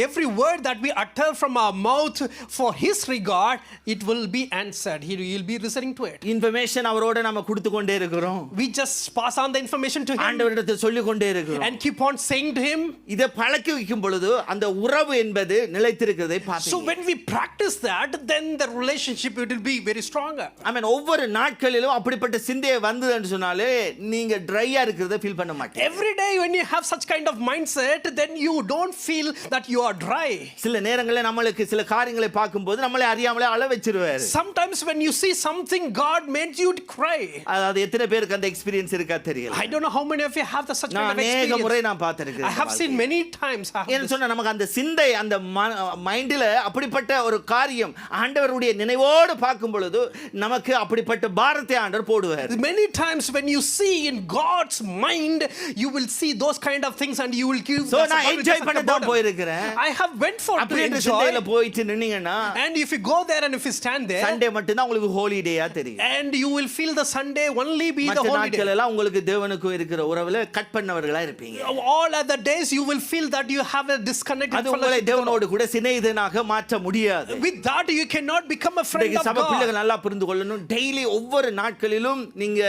Every word that we utter from our mouth for his regard, it will be answered. He will be listening to it. Information அவரோட நாம கொடுத்து கொண்டே இருக்கிறோம். We just pass on the information to him ஆண்டவரிடத்தில் சொல்லிக் கொண்டே இருக்கிறோம். and keep on saying to him. இதை பழக்கி வைக்கும் பொழுது அந்த உறவு என்பது நிலைத்திருக்கிறதை பார்ப்பீங்க. So when we practice that, then the relationship it will be very stronger. ஒவ்வொரு நாட்களிலும் அப்படிப்பட்ட சிந்தையை வந்ததுன்னு சொன்னாலே நீங்க ட்ரையா இருக்கிறத ஃபீல் பண்ண மாட்டீங்க. Every day when you have such kind of mindset, then you don't feel that you are dry. சில நேரங்களில் நம்மளுக்கு சில காரியங்களை பார்க்கும்போது நம்மளை அறியாமலே அழ வச்சிருவாரு. Sometimes when you see something, God made you to cry. அது எத்தனை பேருக்கு அந்த எக்ஸ்பீரியன்ஸ் இருக்கா தெரியல. I don't know how many of you have the such kind of experience. அநேக முறை நான் பார்த்திருக்கேன். I have seen many times. என்ன சொன்னா நமக்கு அந்த சிந்தை அந்த மைண்டில் அப்படிப்பட்ட ஒரு காரியம் ஆண்டவருடைய நினைவோடு பார்க்கும் பொழுது நமக்கு அப்படிப்பட்ட பாரத்தை ஆண்டவர் போடுவார். Many times when you see in God's mind, you will see those kind of things and you will give. So நான் என்ஜாய் பண்ண தான் போயிருக்கிறேன். I have went for to enjoy. சிந்தையில போயிட்டு நின்னீங்கன்னா, and if you go there and if you stand there, Sunday மட்டும் தான் உங்களுக்கு ஹாலிடேயா தெரியும். and you will feel the Sunday only be the holiday. மற்ற நாட்கள் எல்லாம் உங்களுக்கு தேவனுக்கு இருக்கிற உறவுல கட் பண்ணவர்களா இருப்பீங்க. All other days you will feel that you have a disconnected அது உங்களை தேவனோடு கூட சிநேகிதனாக மாற்ற முடியாது. With that you cannot become a friend of God. சபை பிள்ளைகள் நல்லா புரிந்து கொள்ளணும். டெய்லி ஒவ்வொரு நாட்களிலும் நீங்க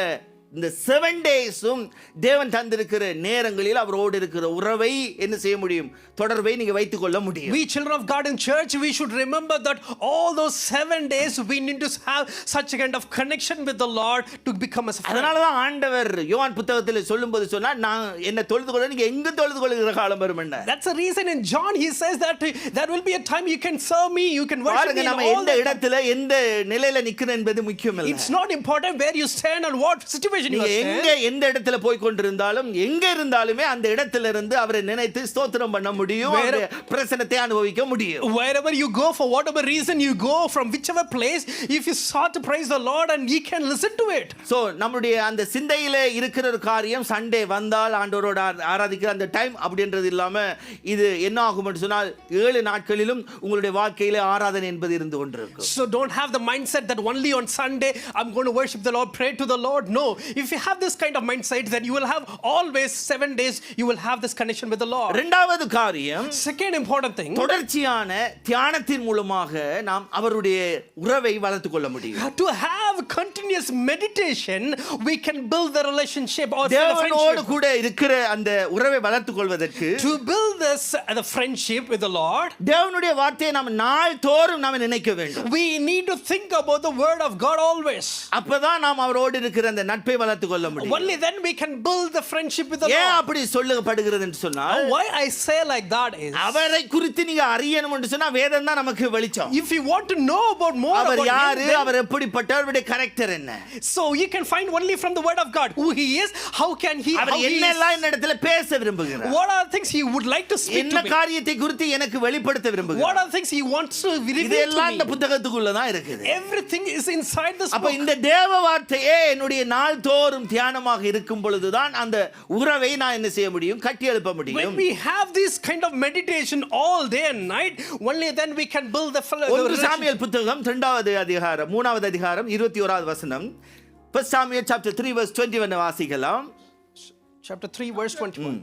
இந்த 7 டேஸும் தேவன் தந்திருக்கிற நேரங்களில் அவரோடு இருக்கிற உறவை என்ன செய்ய முடியும், தொடர்பை நீங்க வைத்துக் கொள்ள முடியும். We children of God in church, we should remember that all those 7 days we need to have such a kind of connection with the Lord to become a friend. அதனால தான் ஆண்டவர் யோவான் புத்தகத்தில் சொல்லும்போது சொன்னா, நான் என்ன தொழுது கொள்ள நீங்க எங்க தொழுது கொள்ளுகிற காலம் வரும்னா. That's the reason in John he says that there will be a time you can serve me, you can worship me. நம்ம எந்த இடத்துல எந்த நிலையில நிக்கிறோம் என்பது முக்கியம் இல்ல. It's not important where you stand and what situation situation you நீங்க are எங்க in, எந்த இடத்துல போய் கொண்டிருந்தாலும் எங்க இருந்தாலுமே அந்த இடத்துல இருந்து அவரை நினைத்து ஸ்தோத்திரம் பண்ண முடியும், அவருடைய பிரசன்னத்தை அனுபவிக்க முடியும். wherever you go, for whatever reason you go, from whichever place, if you start to praise the Lord and He can listen to it. So நம்முடைய அந்த சிந்தையில இருக்கிற ஒரு காரியம் சண்டே வந்தால் ஆண்டவரோட ஆராதிக்கிற அந்த டைம் அப்படின்றது இல்லாம இது என்ன ஆகும் என்று சொன்னால் 7 நாட்களிலும் உங்களுடைய வாழ்க்கையில ஆராதனை என்பது இருந்து கொண்டிருக்கும். So don't have the mindset that only on Sunday I'm going to worship the Lord, pray to the Lord. No, if you have this kind of mindset, then you will have always 7 days you will have this connection with the Lord. இரண்டாவது காரியம், Second important thing, தொடர்ச்சியான தியானத்தின் மூலமாக நாம் அவருடைய உறவை வளர்த்துக் கொள்ள முடியும். to have continuous meditation, we can build the relationship or the தேவனோடு friendship. கூட இருக்கிற அந்த உறவை வளர்த்துக் கொள்வதற்கு To build this the friendship with the Lord, தேவனுடைய வார்த்தையை நாம் நாள் தோறும் நாம் நினைக்க வேண்டும். we need to think about the word of God always. அப்பதான் நாம் அவரோடு இருக்கிற அந்த நட்பை வளர்த்துக் கொள்ள முடியும். Only then we can build the friendship with the ஏன் Lord. அப்படி சொல்லப்படுகிறது என்று சொன்னால், Why I say like that is, அவரை குறித்து நீங்க அறியணும் என்று சொன்னா வேதம் தான் நமக்கு வெளிச்சம். if you want to know about more our about யாரு, him, then, அவர் எப்படிப்பட்டவர், அவருடைய கரெக்டர் என்ன, so you can find only from the word of God who he is, how can he, our how he is, என்னெல்லாம் இந்த இடத்துல பேச விரும்புகிறார், what are things he would like to speak என்ன to me, காரியத்தை குறித்து எனக்கு வெளிப்படுத்த what விரும்புகிறார். are things he wants to reveal இதெல்லாம் இந்த to me. புத்தகத்துக்குள்ள தான் இருக்குது. Everything is inside this அப்ப book. இந்த தேவ வார்த்தையே என்னுடைய நாள் தோறும் தியானமாக இருக்கும் பொழுதுதான் அந்த உறவை நான் என்ன செய்ய முடியும், கட்டி எழுப்ப When முடியும். we have this kind of meditation all day and night, only then we can build the ஒன்று relationship. சாமுவேல் புத்தகம் 2வது அதிகாரம் 3வது அதிகாரம் 21வது வசனம். 1 Samuel chapter 3 verse 21 வாசிக்கலாம். Chapter 3 verse 21.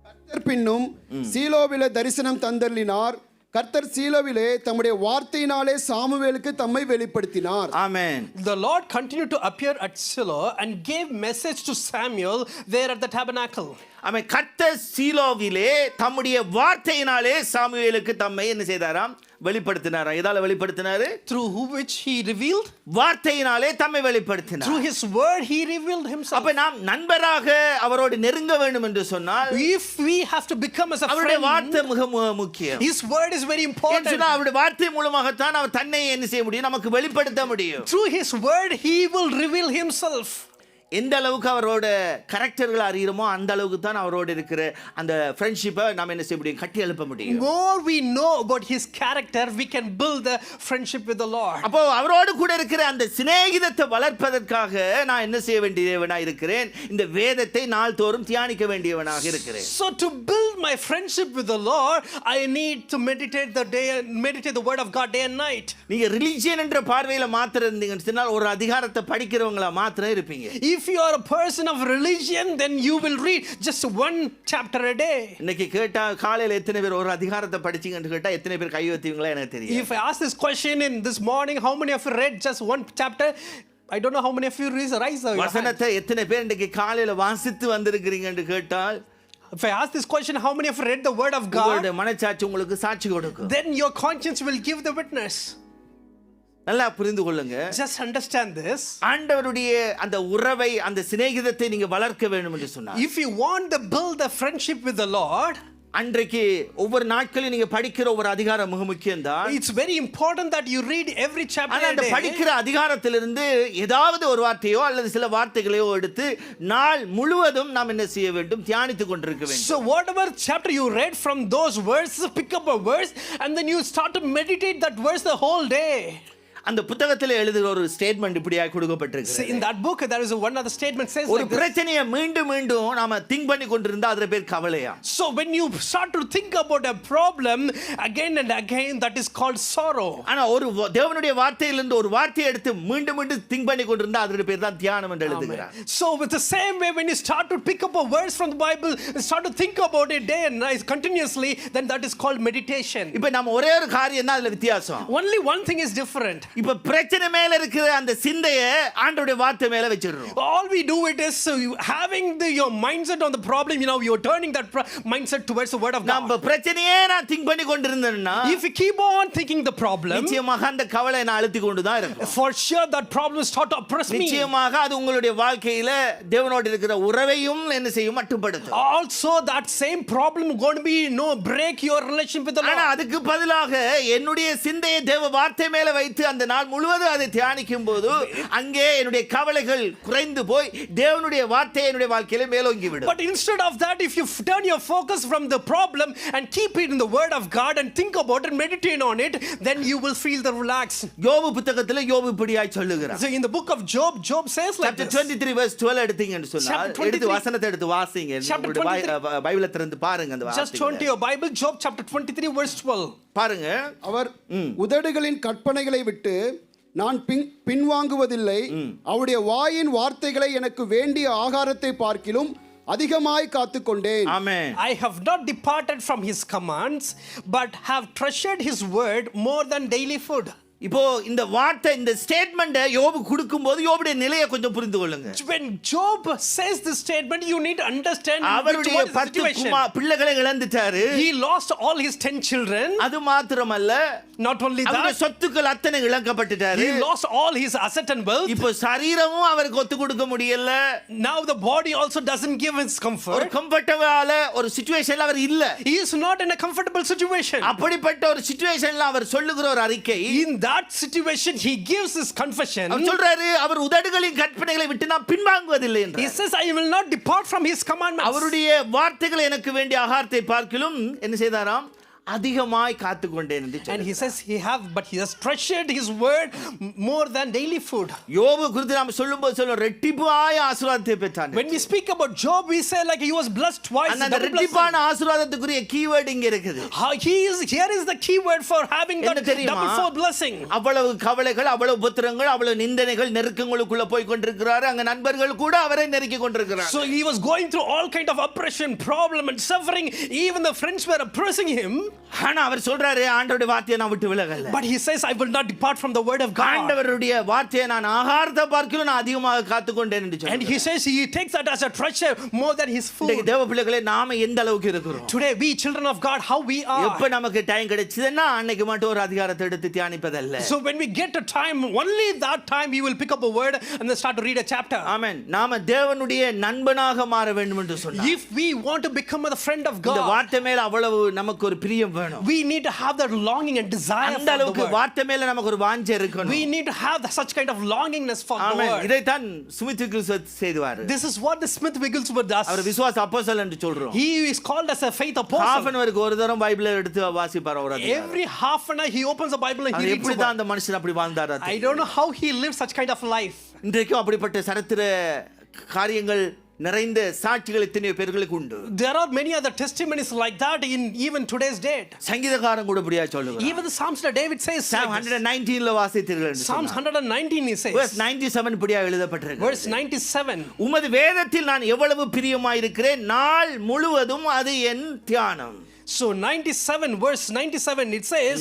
கர்த்தர் பின்னும் சீலோவிலே தரிசனம் தந்தருளினார். கர்த்தர் சீலோவிலே தம்முடைய வார்த்தையினாலே சாமுவேலுக்கு தம்மை வெளிப்படுத்தினார். ஆமென். The Lord continued to appear at Shiloh and gave message to Samuel there at the tabernacle. ஆமென். கர்த்தர் சீலோவிலே தம்முடைய வார்த்தையினாலே சாமுவேலுக்கு தம்மை என்ன செய்தாராம், வெளிப்படுத்தினாரா. எதால வெளிப்படுத்தினாரு? Through which he revealed? வார்த்தையினாலே தம்மை வெளிப்படுத்தினார். Through his word he revealed himself. அப்ப நாம் நண்பராக அவரோடு நெருங்க வேண்டும் என்று சொன்னால் If we have to become as a அவருடைய friend, வார்த்தை மிக முக்கியம். his word is very ஏன்னு important. சொன்னா அவருடைய வார்த்தை மூலமாகத்தான் அவர் தன்னை என்ன செய்ய முடியும், நமக்கு வெளிப்படுத்த முடியும். Through his word he will reveal himself. எந்த அளவுக்கு அவரோட கரெக்டர்கள் அறிகிறோமோ அந்த அளவுக்கு தான் அவரோடு இருக்கிற அந்த ஃப்ரெண்ட்ஷிப்பை நாம் என்ன செய்ய முடியும், கட்டி எழுப்ப முடியும். More we know about his character, we can build the friendship with the Lord. அப்போ அவரோடு கூட இருக்கிற அந்த சிநேகிதத்தை வளர்ப்பதற்காக நான் என்ன செய்ய வேண்டியவனாக இருக்கிறேன், இந்த வேதத்தை நாள்தோறும் தியானிக்க வேண்டியவனாக இருக்கிறேன். So to build my friendship with the Lord, I need to meditate the word of God day and night. நீங்க ரிலிஜியன் என்ற பார்வையில மாத்திரம் இருந்தீங்கன்னு சொன்னால் ஒரு அதிகாரத்தை படிக்கிறவங்களா மாத்திரம் இருப்பீங்க. If you are a person of religion, then you will read just one chapter a day. இன்னைக்கு கேட்டா காலையில எத்தனை பேர் ஒரு அதிகாரத்தை படிச்சீங்கன்னு கேட்டா எத்தனை பேர் கை வைத்தீங்களா எனக்கு தெரியும். If I ask this question in this morning, how many of you read just one chapter? I don't know how many of you raise your hand. வசனத்தை எத்தனை பேர் இன்னைக்கு காலையில வாசித்து வந்திருக்கிறீங்கன்னு கேட்டால், If I ask this question, how many of you read the word of God? உங்களுடைய மனசாட்சி உங்களுக்கு சாட்சி கொடுக்கும். Then your conscience will give the witness. நல்லா புரிந்து கொள்ளுங்க. Just understand this. ஆண்டவருடைய அந்த உறவை, அந்த சிநேகிதத்தை நீங்க வளர்க்க வேண்டும் என்று சொன்னார். If you want to build a friendship with the Lord, அன்றைக்கு ஒவ்வொரு நாட்களும் நீங்க படிக்கிற ஒரு அதிகாரம் மிக முக்கியம் தான். it's very important that you read every chapter ஆனா a அந்த day. படிக்கிற அதிகாரத்திலிருந்து ஏதாவது ஒரு வார்த்தையோ அல்லது சில வார்த்தைகளையோ எடுத்து நாள் முழுவதும் நாம் என்ன செய்ய வேண்டும், தியானித்துக் கொண்டிருக்க வேண்டும். So whatever chapter you read from those verses, pick up a verse and then you start to meditate that verse the whole day. அந்த புத்தகத்தில் எழுதுகிற ஒரு ஸ்டேட்மெண்ட் இப்படியாக See, கொடுக்கப்பட்டிருக்கு. in that book there is one other statement says ஒரு like this. பிரச்சனையை மீண்டும் மீண்டும் நாம திங்க் பண்ணி கொண்டிருந்தா அதுல பேர் கவலையா. So when you start to think about a problem again and again, that is called sorrow. ஆனா ஒரு தேவனுடைய வார்த்தையிலிருந்து ஒரு வார்த்தையை எடுத்து மீண்டும் மீண்டும் திங்க் பண்ணி கொண்டிருந்தா அதுல பேர் தான் தியானம் என்று எழுதுகிறார். So with the same way, when you start to pick up a verse from the Bible and start to think about it day and night continuously, then that is called meditation. இப்ப நம்ம ஒரே ஒரு காரியம் தான் அதுல வித்தியாசம். Only one thing is different. இப்ப பிரச்சனை மேல இருக்கிற அந்த சிந்தையை ஆண்டவருடைய வார்த்தை மேல வச்சிடுறோம். All we do it is having your mindset on the problem, you're turning that mindset towards the word of God. நம்ம பிரச்சனையே நான் திங்க் பண்ணி கொண்டிருந்தேன்னா, If you keep on thinking the problem, நிச்சயமாக அந்த கவலை நான் அழுத்தி கொண்டு தான் இருக்கும். for sure that problem will start to oppress me. நிச்சயமாக அது உங்களுடைய வாழ்க்கையில தேவனோடு இருக்கிற உறவையும் என்ன செய்யும், மட்டுப்படுத்தும். Also that same problem going to be break your relationship with the ஆனா Lord. அதுக்கு பதிலாக என்னுடைய சிந்தையை தேவ வார்த்தை மேல வைத்து அந்த அந்த நாள் முழுவதும் அதை தியானிக்கும் போது அங்கே என்னுடைய கவலைகள் குறைந்து போய் தேவனுடைய வார்த்தை என்னுடைய வாழ்க்கையில மேலோங்கி விடும். But instead of that, if you turn your focus from the problem and keep it in the word of God and think about it, meditate on it, then you will feel the relax. யோபு புத்தகத்துல யோபு இப்படியாய் சொல்லுகிறார். So in the book of Job, Job says like chapter this. 23 verse 12 எடுத்தீங்கன்னு சொன்னா எடுத்து வசனத்தை எடுத்து வாசிங்க. பைபிளை திறந்து பாருங்க அந்த Just turn to your Bible, Job chapter 23 verse 12. பாருங்க. அவர் உதடுகளின் கற்பனைகளை விட்டு நான் பின்வாங்குவதில்லை, அவருடைய வாயின் வார்த்தைகளை எனக்கு வேண்டிய ஆகாரத்தை பார்க்கிலும் அதிகமாய் காத்துக்கொண்டேன். ஆமென். I have not departed from his commands, but have treasured his word more than daily food. இப்போ இந்த வார்த்தை இந்த ஸ்டேட்மென்ட் யோபு கொடுக்கும்போது யோபுடைய நிலையை கொஞ்சம் புரிந்து கொள்ளுங்க. When Job says this statement, you need to understand அவருடைய 10 பிள்ளைகளை இழந்துட்டாரு. He lost all his 10 children. அது மாத்திரமல்ல, not only அவருடைய that, சொத்துக்கள் அத்தனை இழக்கப்பட்டுட்டாரு. he lost all his asset and wealth. இப்போ சரீரமும் அவருக்கு ஒத்து கொடுக்க முடியல. Now the body also doesn't give his comfort. ஒரு கம்ஃபர்ட்டபிளான ஒரு சிச்சுவேஷன்ல அவர் இல்ல. He is not in a comfortable situation. அப்படிப்பட்ட ஒரு சிச்சுவேஷன்ல அவர் சொல்லுகிற ஒரு அறிக்கை, in that situation he gives his confession. அவர் சொல்றாரு, அவர் உதடுகளின் கற்பனைகளை விட்டு நான் பின்வாங்குவதில்லை என்றார். He says I will not depart from his commandments. அவருடைய வார்த்தைகள் எனக்கு வேண்டிய ஆகாரத்தை பார்க்கிலும் என்ன செய்தாராம், அதிகமாய் காத்துக்கொண்டேன் என்று சொன்னார். And he says he has treasured his word more than daily food. யோபு குறித்து நாம் சொல்லும்போது சொல்றோம் ரெட்டிப்பான ஆசீர்வாதத்தை பெற்றான். When we speak about Job, we say like he was blessed twice. அந்த ரெட்டிப்பான ஆசீர்வாதத்துக்குரிய கீவேர்ட் இங்க இருக்குது. Here is the key word for having that double for blessing. அவ்வளவு கவலைகள், அவ்வளவு உபத்திரங்கள், அவ்வளவு நிந்தனைகள், நெருக்கங்களுக்குள்ள போய் கொண்டிருக்கிறார். அங்க நண்பர்கள் கூட அவரை நெருக்கி கொண்டிருக்கிறார். So he was going through all kind of oppression, problem and suffering. Even the friends were oppressing him. ஆனா அவர் சொல்றாரு, ஆண்டவருடைய வார்த்தையை நான் விட்டு விலகல. But he says I will not depart from the word of God. ஆண்டவருடைய வார்த்தையை நான் ஆகாரத்தை பார்க்கிலும் நான் அதிகமாக காத்துக்கொண்டேன் என்று சொல்றார். And he says he takes that as a treasure more than his food. தேவ பிள்ளைகளே, நாம எந்த அளவுக்கு இருக்கிறோம்? Today we children of God, how we are. எப்ப நமக்கு டைம் கிடைச்சதுன்னா அன்னைக்கு மட்டும் ஒரு அதிகாரத்தை எடுத்து தியானிப்பதல்ல. So when we get a time, only that time we will pick up a word and then start to read a chapter. ஆமென். நாம தேவனுடைய நண்பனாக மாற வேண்டும் என்று சொன்னார். If we want to become the friend of God, இந்த வார்த்தை மேல அவ்வளவு நமக்கு ஒரு பிரியம் வேணும். we need to have that longing and desire அந்த for the அளவுக்கு word. வார்த்தை மேல நமக்கு ஒரு வாஞ்சை இருக்கணும். We need to have such kind of longingness for the amen. word. இதை தான் ஸ்மித் விக்கில்ஸ்வர்த் செய்வார். This is what the Smith Wigglesworth does. அவர் விசுவாச அப்போஸ்தலன் என்று சொல்றோம். He is called as a faith apostle. half an hour க்கு ஒரு தரம் பைபிளை எடுத்து வாசிப்பார் அவர். Every half an hour he opens the Bible and he reads எப்படி தான் அந்த மனுஷன் அப்படி வாழ்ந்தாரா? I don't know how he lived such kind of life. இன்றைக்கும் அப்படிப்பட்ட சரித்திர காரியங்கள் நிறைந்த சாட்சிகள் எத்தனை பேர்களுக்கு உண்டு. There are many other testimonies like that in even today's date. சங்கீதக்காரன் கூட அப்படியே சொல்லுவார். Even the Psalms that David says. Psalm 119 ல வாசித்தீர்கள் என்று Psalms 119 he says. verse 97 இப்படியா எழுதப்பட்டிருக்கு. Verse 97. உமது வேதத்தில் நான் எவ்வளவு பிரியமாயிருக்கிறேன், நாள் முழுவதும் அது என் தியானம். So 97 verse 97 it says,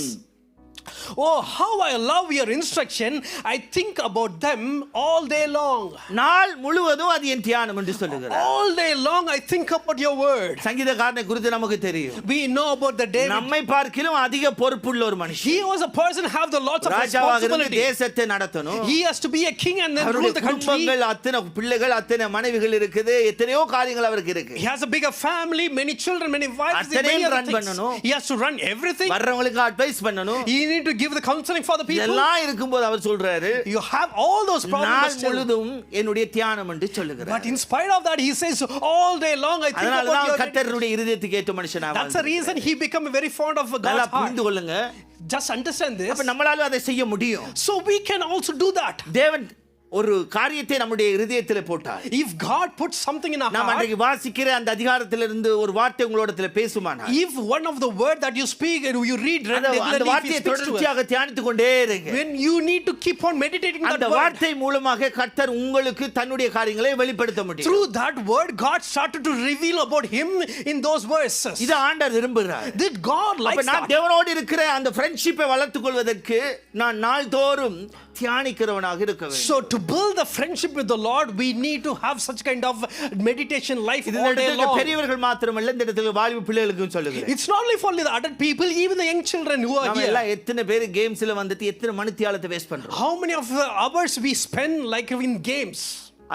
oh how I love your instruction, I think about them all day long. நாள் முழுவதும் அது என் தியானம் என்று சொல்லுகிறார். All day long I think about your word. சங்கீதக்காரனை குறித்து நமக்கு தெரியும். We know about the David. நம்மை பார்க்கிலும் அதிக பொறுப்புள்ள ஒரு மனுஷன். He was a person have the lots of ராஜாவாக இருந்து responsibility. தேசத்தை நடத்தணும். He has to be a king and then rule the country. குடும்பங்கள் அத்தனை பிள்ளைகள் அத்தனை மனைவிகள் இருக்குது, எத்தனையோ காரியங்கள் அவருக்கு இருக்கு. He has a bigger family, many children, many wives, அத்தனையும் many run other பண்ணணும். things. He has to run everything. வர்றவங்களுக்கு அட்வைஸ் பண்ணணும். He need to give the counseling for the people. எல்லாம் இருக்கும்போது அவர் சொல்றாரு, You have all those problems. நாள் still. முழுதும் என்னுடைய தியானம் என்று சொல்லுகிறார். But in spite of that he says all day long I think அதனால about தான் your கர்த்தருடைய இருதயத்துக்கு ஏற்ற மனுஷனாக That's the reason he become very fond of நல்லா God's heart. புரிந்து கொள்ளுங்க. Just understand this. அப்ப நம்மளால அதை செய்ய முடியும். So we can also do that. தேவன் ஒரு காரியத்தை நம்முடைய இதயத்திலே போட்டார். If God puts something in our நாம் heart, அன்றைக்கு வாசிக்கிற அந்த அதிகாரத்திலிருந்து ஒரு வார்த்தை உங்களோடத்துல பேசுமானா, if one of the word that you speak and you read அந்த regularly, வார்த்தையை தொடர்ச்சியாக தியானித்துக் கொண்டே இருங்க. when you need to keep on meditating that அந்த word, வார்த்தை மூலமாக கர்த்தர் உங்களுக்கு தன்னுடைய காரியங்களை வெளிப்படுத்த முடியும். through that word God started to reveal about him in those verses. இது ஆண்டவர் விரும்புகிறார். Did God like அப்ப நான் that? தேவனோடு இருக்கிற அந்த ஃப்ரெண்ட்ஷிப்பை வளர்த்துக் கொள்வதற்கு நான் நாள்தோறும் தியானிக்கிறவனாக இருக்க வேண்டும். So to build the friendship with the Lord, we need to have such kind of meditation life all day long. பெரியவர்கள் மாத்திரமல்ல, இந்த இடத்துல வாலிப பிள்ளைகளுக்கும் சொல்லுகிறேன். It's not only for the adult people, even the young children who are நாம here. எல்லாம் எத்தனை பேர் கேம்ஸ்ல வந்துட்டு எத்தனை மணித்தியாலத்தை வேஸ்ட் பண்றோம். How many of the hours we spend like in games?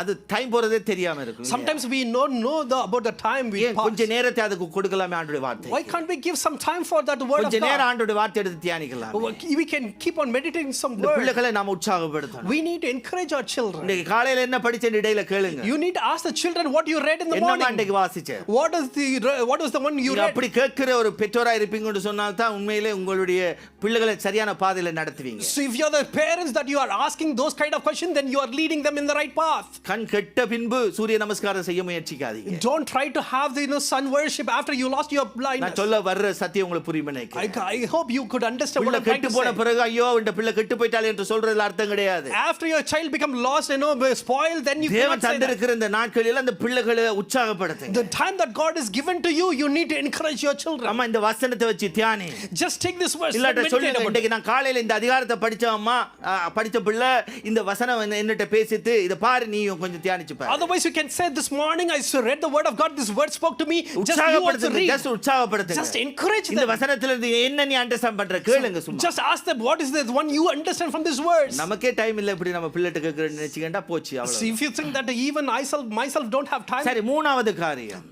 அது டைம் போறதே தெரியாம இருக்கும். Sometimes we don't know about the time we ஏன் pass. கொஞ்ச நேரத்தை அதுக்கு கொடுக்கலாமே ஆண்டவருடைய வார்த்தை. Why can't we give some time for that word of கொஞ்ச நேரம் God? ஆண்டவருடைய வார்த்தை எடுத்து தியானிக்கலாம். We can keep on meditating some இந்த word. பிள்ளைகளை நாம உற்சாகப்படுத்தணும். We need to encourage our children. இன்னைக்கு காலையில என்ன படிச்சேன்னு இடையில கேளுங்க. You need to ask the children what you read in the என்ன morning. இன்னைக்கு வாசிச்ச? What was the one you நீங்க read? அப்படி கேட்கிற ஒரு பெற்றோரா இருப்பீங்கன்னு சொன்னால் தான் உண்மையிலே உங்களுடைய பிள்ளைகளை சரியான பாதையில நடத்துவீங்க. So if you're the parents that you are asking those kind of questions, then you are leading them in the right path. கண் கெட்ட பின்பு சூரிய நமஸ்காரம் செய்ய முயற்சிக்காதீங்க. Don't try to have the sun worship after you lost your நான் blindness. சொல்ல வர்ற சத்தியம் உங்களுக்கு புரியுமே நினைக்கிறேன். I hope you could understand what பிள்ளை I'm trying கெட்டு to போன say. பிறகு ஐயோ இந்த பிள்ளை கெட்டு போயிட்டாலே என்று சொல்றதுல அர்த்தம் கிடையாது. After your child become lost, spoiled, then you தேவன் cannot say that. தந்திருக்கிற இந்த நாட்களில் அந்த பிள்ளைகளை உற்சாகப்படுத்துங்க. The time that God has given to you, you need to encourage your children. அம்மா இந்த வசனத்தை வச்சு தியானி. Just take this verse. இல்லாட்ட meditate சொல்லுங்க about it. இன்னைக்கு நான் காலையில இந்த அதிகாரத்தை படிச்ச அம்மா படிச்ச பிள்ளை இந்த வசனம் என்னட்ட பேசிட்டு இத பாரு நீயும் கொஞ்சம் தியானிச்சு பாரு. Otherwise you can say this morning I read the word of God, this word spoke to me. Just you also read. Just உற்சாகப்படுத்துங்க. Just encourage them. இந்த வசனத்துல இருந்து என்ன நீ அண்டர்ஸ்டாண்ட் பண்ற கேளுங்க சும்மா. Just ask them what is the one you understand from these words. நமக்கே time இல்ல இப்படி நம்ம பிள்ளைட்ட கேக்குறேன்னு நினைச்சீங்கடா போச்சு See, அவ்வளவு. if you think that even myself don't have time. சரி மூணாவது காரியம்.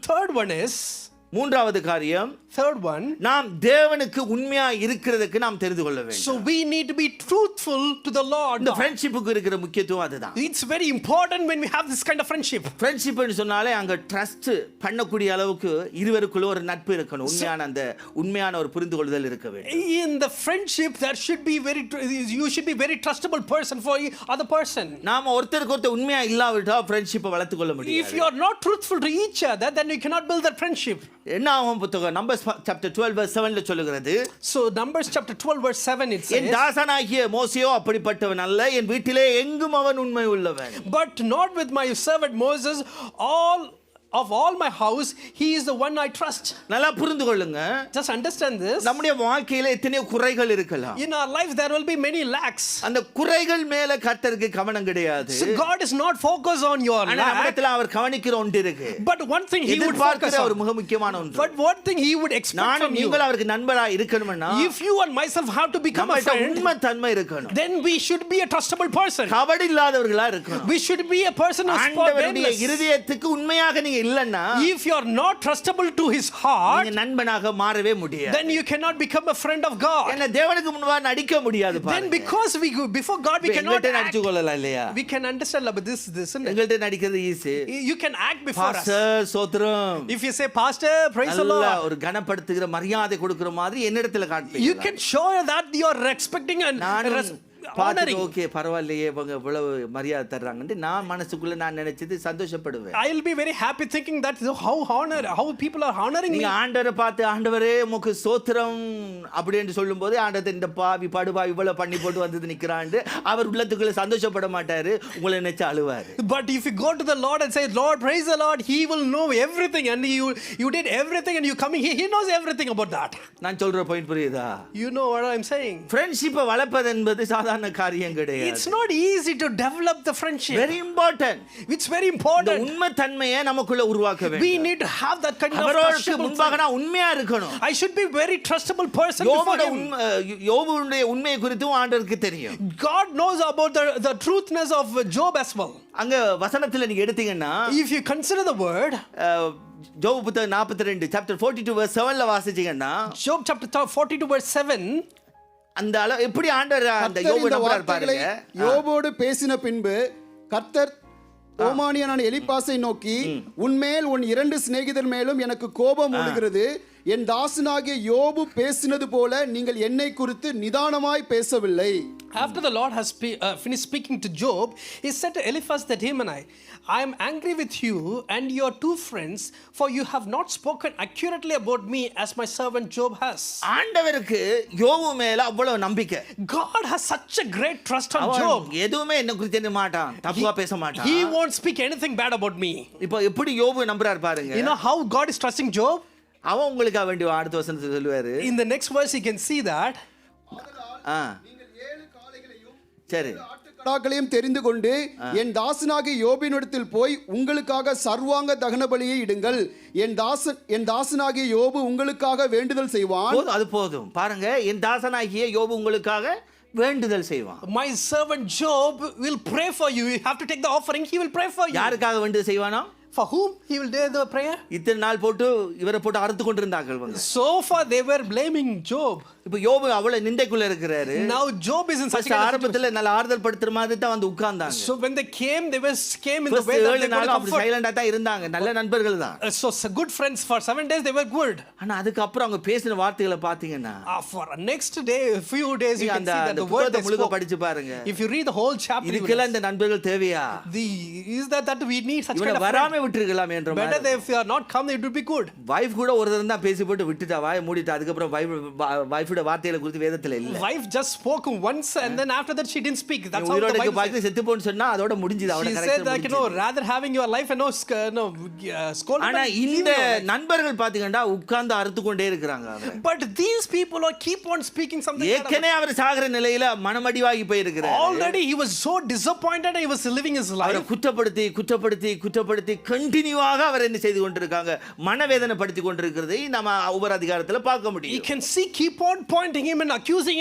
மூன்றாவது காரியம் Third one, நாம் தேவனுக்கு உண்மையா இருக்கிறதுக்கு நாம் தெரிந்து கொள்ள வேண்டும். so we need to be truthful to the Lord. இந்த ஃப்ரெண்ட்ஷிப்புக்கு இருக்கிற முக்கியத்துவம் அதுதான். It's very important when we have this kind of friendship. ஃப்ரெண்ட்ஷிப்னு சொன்னாலே அங்க ட்ரஸ்ட் பண்ணக்கூடிய அளவுக்கு இருவருக்குள்ள ஒரு நட்பு இருக்கணும். உண்மையான ஒரு புரிந்துகொள்ளுதல் இருக்க வேண்டும். In the friendship there should be you should be very trustable person for other person. நாம ஒருத்தருக்கு ஒருத்தர் உண்மையா இல்லாவிட்டா ஃப்ரெண்ட்ஷிப்பை வளர்த்துக் கொள்ள முடியாது. If you are not truthful to each other, then you cannot build that friendship. என்ன ஆகும் புத்தகம் நம்பர்ஸ் chapter 12 verse 7ல சொல்லுகிறது. So Numbers chapter 12 verse 7 it says, என் தாசனாகிய மோசேயோ அப்படிப்பட்டவன் அல்ல, என் வீட்டிலே எங்கும் அவன் உண்மை உள்ளவன். But not with my servant Moses, of all my house he is the one I trust. நல்லா புரிந்து கொள்ளுங்க. Just understand this. நம்முடைய வாழ்க்கையில எத்தனை குறைகள் இருக்கலாம். In our life there will be many lacks. அந்த குறைகள் மேல கர்த்தருக்கு கவனம் கிடையாது. So God is not focused on your lack. நம்மிடத்துல அவர் கவனிக்கிற ஒன்று இருக்கு. But one thing he would focus ஒரு on. மிக முக்கியமான ஒன்று. But one thing he would expect from you. நீங்கள் அவருக்கு நண்பரா இருக்கணும்னா, if you and myself have to become a friend, உண்மை தன்மை இருக்கணும். then we should be a trustable person. கபடு இல்லாதவர்களா இருக்கணும். We should be a person who is ஆண்டவருடைய இருதயத்துக்கு உண்மையாக நீங்க இல்லன்னா, if you are not trustable to his heart, நீங்க நண்பனாக மாறவே முடியாது. then you cannot become a friend of God. என்ன தேவனுக்கு முன்பாக நடிக்க முடியாது பாருங்க. Then because before God we cannot நடிச்சு கொள்ளலாம் இல்லையா? We can understand but this எங்கள்ட்ட நடிக்கிறது easy. you can act before us. Pastor சோத்ரம். If you say pastor praise the Lord, ஒரு கனப்படுத்துகிற மரியாதை கொடுக்கிற மாதிரி என்னிடத்துல காட்டுவீங்க. you can show that you are expecting and honoring. Okay பரவாயில்லையே இவங்க இவ்வளவு மரியாதை தர்றாங்கன்னு நான் மனசுக்குள்ள நான் நினைச்சது சந்தோஷப்படுவேன். I will be very happy thinking that how people are honoring me. நீங்க ஆண்டவரை பார்த்து ஆண்டவரே உமக்கு ஸ்தோத்திரம் அப்படினு சொல்லும்போது ஆண்டவர் இந்த பாவி படுபாவி இவ்வளவு பண்ணி போட்டு வந்து நிக்கறான்னு அவர் உள்ளத்துக்குள்ள சந்தோஷப்பட மாட்டாரு, உங்களை நினைச்சு அழுவாரு. But if you go to the Lord and say Lord praise the Lord, he will know everything and you did everything and you coming he knows everything about that. நான் சொல்ற பாயிண்ட் புரியுதா? You know what I'm saying? ஃப்ரெண்ட்ஷிப்பை வளர்ப்பது என்பது சாதாரண காரியம் கிடையாது. It's not easy to develop the friendship. Very important. It's very important. இந்த உண்மை தன்மையை நமக்குள்ள உருவாக்க வேண்டும். We need to have that kind of அவருக்கு முன்பாக நான் உண்மையா இருக்கணும். I should be very trustable person before him. யோபுடைய உண்மையை குறித்து ஆண்டவருக்கு தெரியும். God knows about the truthness of Job as well. அங்க வசனத்துல நீங்க எடுத்தீங்கன்னா, if you consider the word யோபு புத்தகம் 42 chapter 42 verse 7ல வாசிச்சீங்கன்னா, Job chapter 42 verse 7, அந்த எப்படி ஆண்டவர் அந்த யோபு நம்பறார் பாருங்க. யோபோடு பேசின பின்பு கர்த்தர் ஓமானியனான எலிப்பாசை நோக்கி, உன்மேல் உன் 2 சிநேகிதர் மேலும் எனக்கு கோபம் மூடுகிறது, என் தாசனாகிய யோபு பேசினது போல நீங்கள் என்னை குறித்து நிதானமாய் பேசவில்லை. After the Lord has finished speaking to Job, he said to Eliphaz the Temanite, I am angry with you and your 2 friends, for you have not spoken accurately about me as my servant Job has. ஆண்டவருக்கு யோபு மேல அவ்வளவு நம்பிக்கை. God has such a great trust on Job. எதுவுமே என்ன குறித்து என்ன மாட்டான், தப்பா பேச மாட்டான். He won't speak anything bad about me. இப்போ எப்படி யோபு நம்பறார் பாருங்க. You know how God is trusting Job? அவன் உங்களுக்கு வேண்டிய அடுத்த வசனத்தை சொல்லுவாரு. In the next verse you can see that. நீங்கள் 7 காளைகளையும் சரி ஆட்டுக்கடாக்களையும் தெரிந்து கொண்டு என் தாசனாகிய யோபினிடத்தில் போய் உங்களுக்காக சர்வாங்க தகன பலியை இடுங்கள், என் தாசனாகிய யோபு உங்களுக்காக வேண்டுதல் செய்வான். அது போதும் பாருங்க, என் தாசனாகிய யோபு உங்களுக்காக வேண்டுதல் செய்வான். My servant Job will pray for you. You have to take the offering. He will pray for you. யாருக்காக வேண்டுதல் செய்வானா? For whom he will do the prayer? இத்தனை நாள் போட்டு இவரை போட்டு அறுத்து கொண்டிருந்தார்கள் வந்து. So far they were blaming Job. இப்போ யோபு அவ்வளவு நிந்தைக்குள்ள இருக்கிறாரு. Now Job is in such a ஆரம்பத்துல நல்ல ஆறுதல் படுத்துற மாதிரி தான் வந்து உட்கார்ந்தாங்க. So when they came in the way that they got அப்படி சைலண்டா தான் இருந்தாங்க. நல்ல நண்பர்கள் தான். So good friends for 7 days they were good. ஆனா அதுக்கு அப்புறம் அவங்க பேசின வார்த்தைகளை பாத்தீங்கன்னா For next day few days you can see that the word they முழுக்க spoke. படிச்சு பாருங்க. If you read the whole chapter, இதுக்கெல்லாம் இந்த நண்பர்கள் தேவையா? Is that we need such kind of வராம விட்டுறலாம் என்ற மாதிரி. Better if you are not come it would be good. Wife கூட ஒரு தடவை தான் பேசி போட்டு விட்டுட்டா வாயை மூடிட்டா. அதுக்கு அப்புறம் வைஃபோட வார்த்தைகளை குறித்து வேதத்துல இல்ல. Wife just spoke once and then after that she didn't speak. That's how the உயிரோட பாக்கி செத்து போன்னு சொன்னா அதோட முடிஞ்சது. அவளோட correct. She said that rather having your life and scold. ஆனா இந்த நண்பர்கள் பாத்தீங்கன்னா உட்கார்ந்து அறுத்து கொண்டே இருக்காங்க. But these people keep on speaking something. ஏற்கனவே அவர் சாகர நிலையில மனமடிவாகி போய் இருக்கிறார். Already he was so disappointed and he was living his life. அவரை குற்றப்படுத்தி கண்டினியூவாக அவர் என்ன செய்து கொண்டிருக்காங்க, மனவேதனைப்படுத்தி கொண்டிருக்கிறதை நாம ஒவ்வொரு அதிகாரத்துல பார்க்க முடியும். You can see keep on pointing him and accusing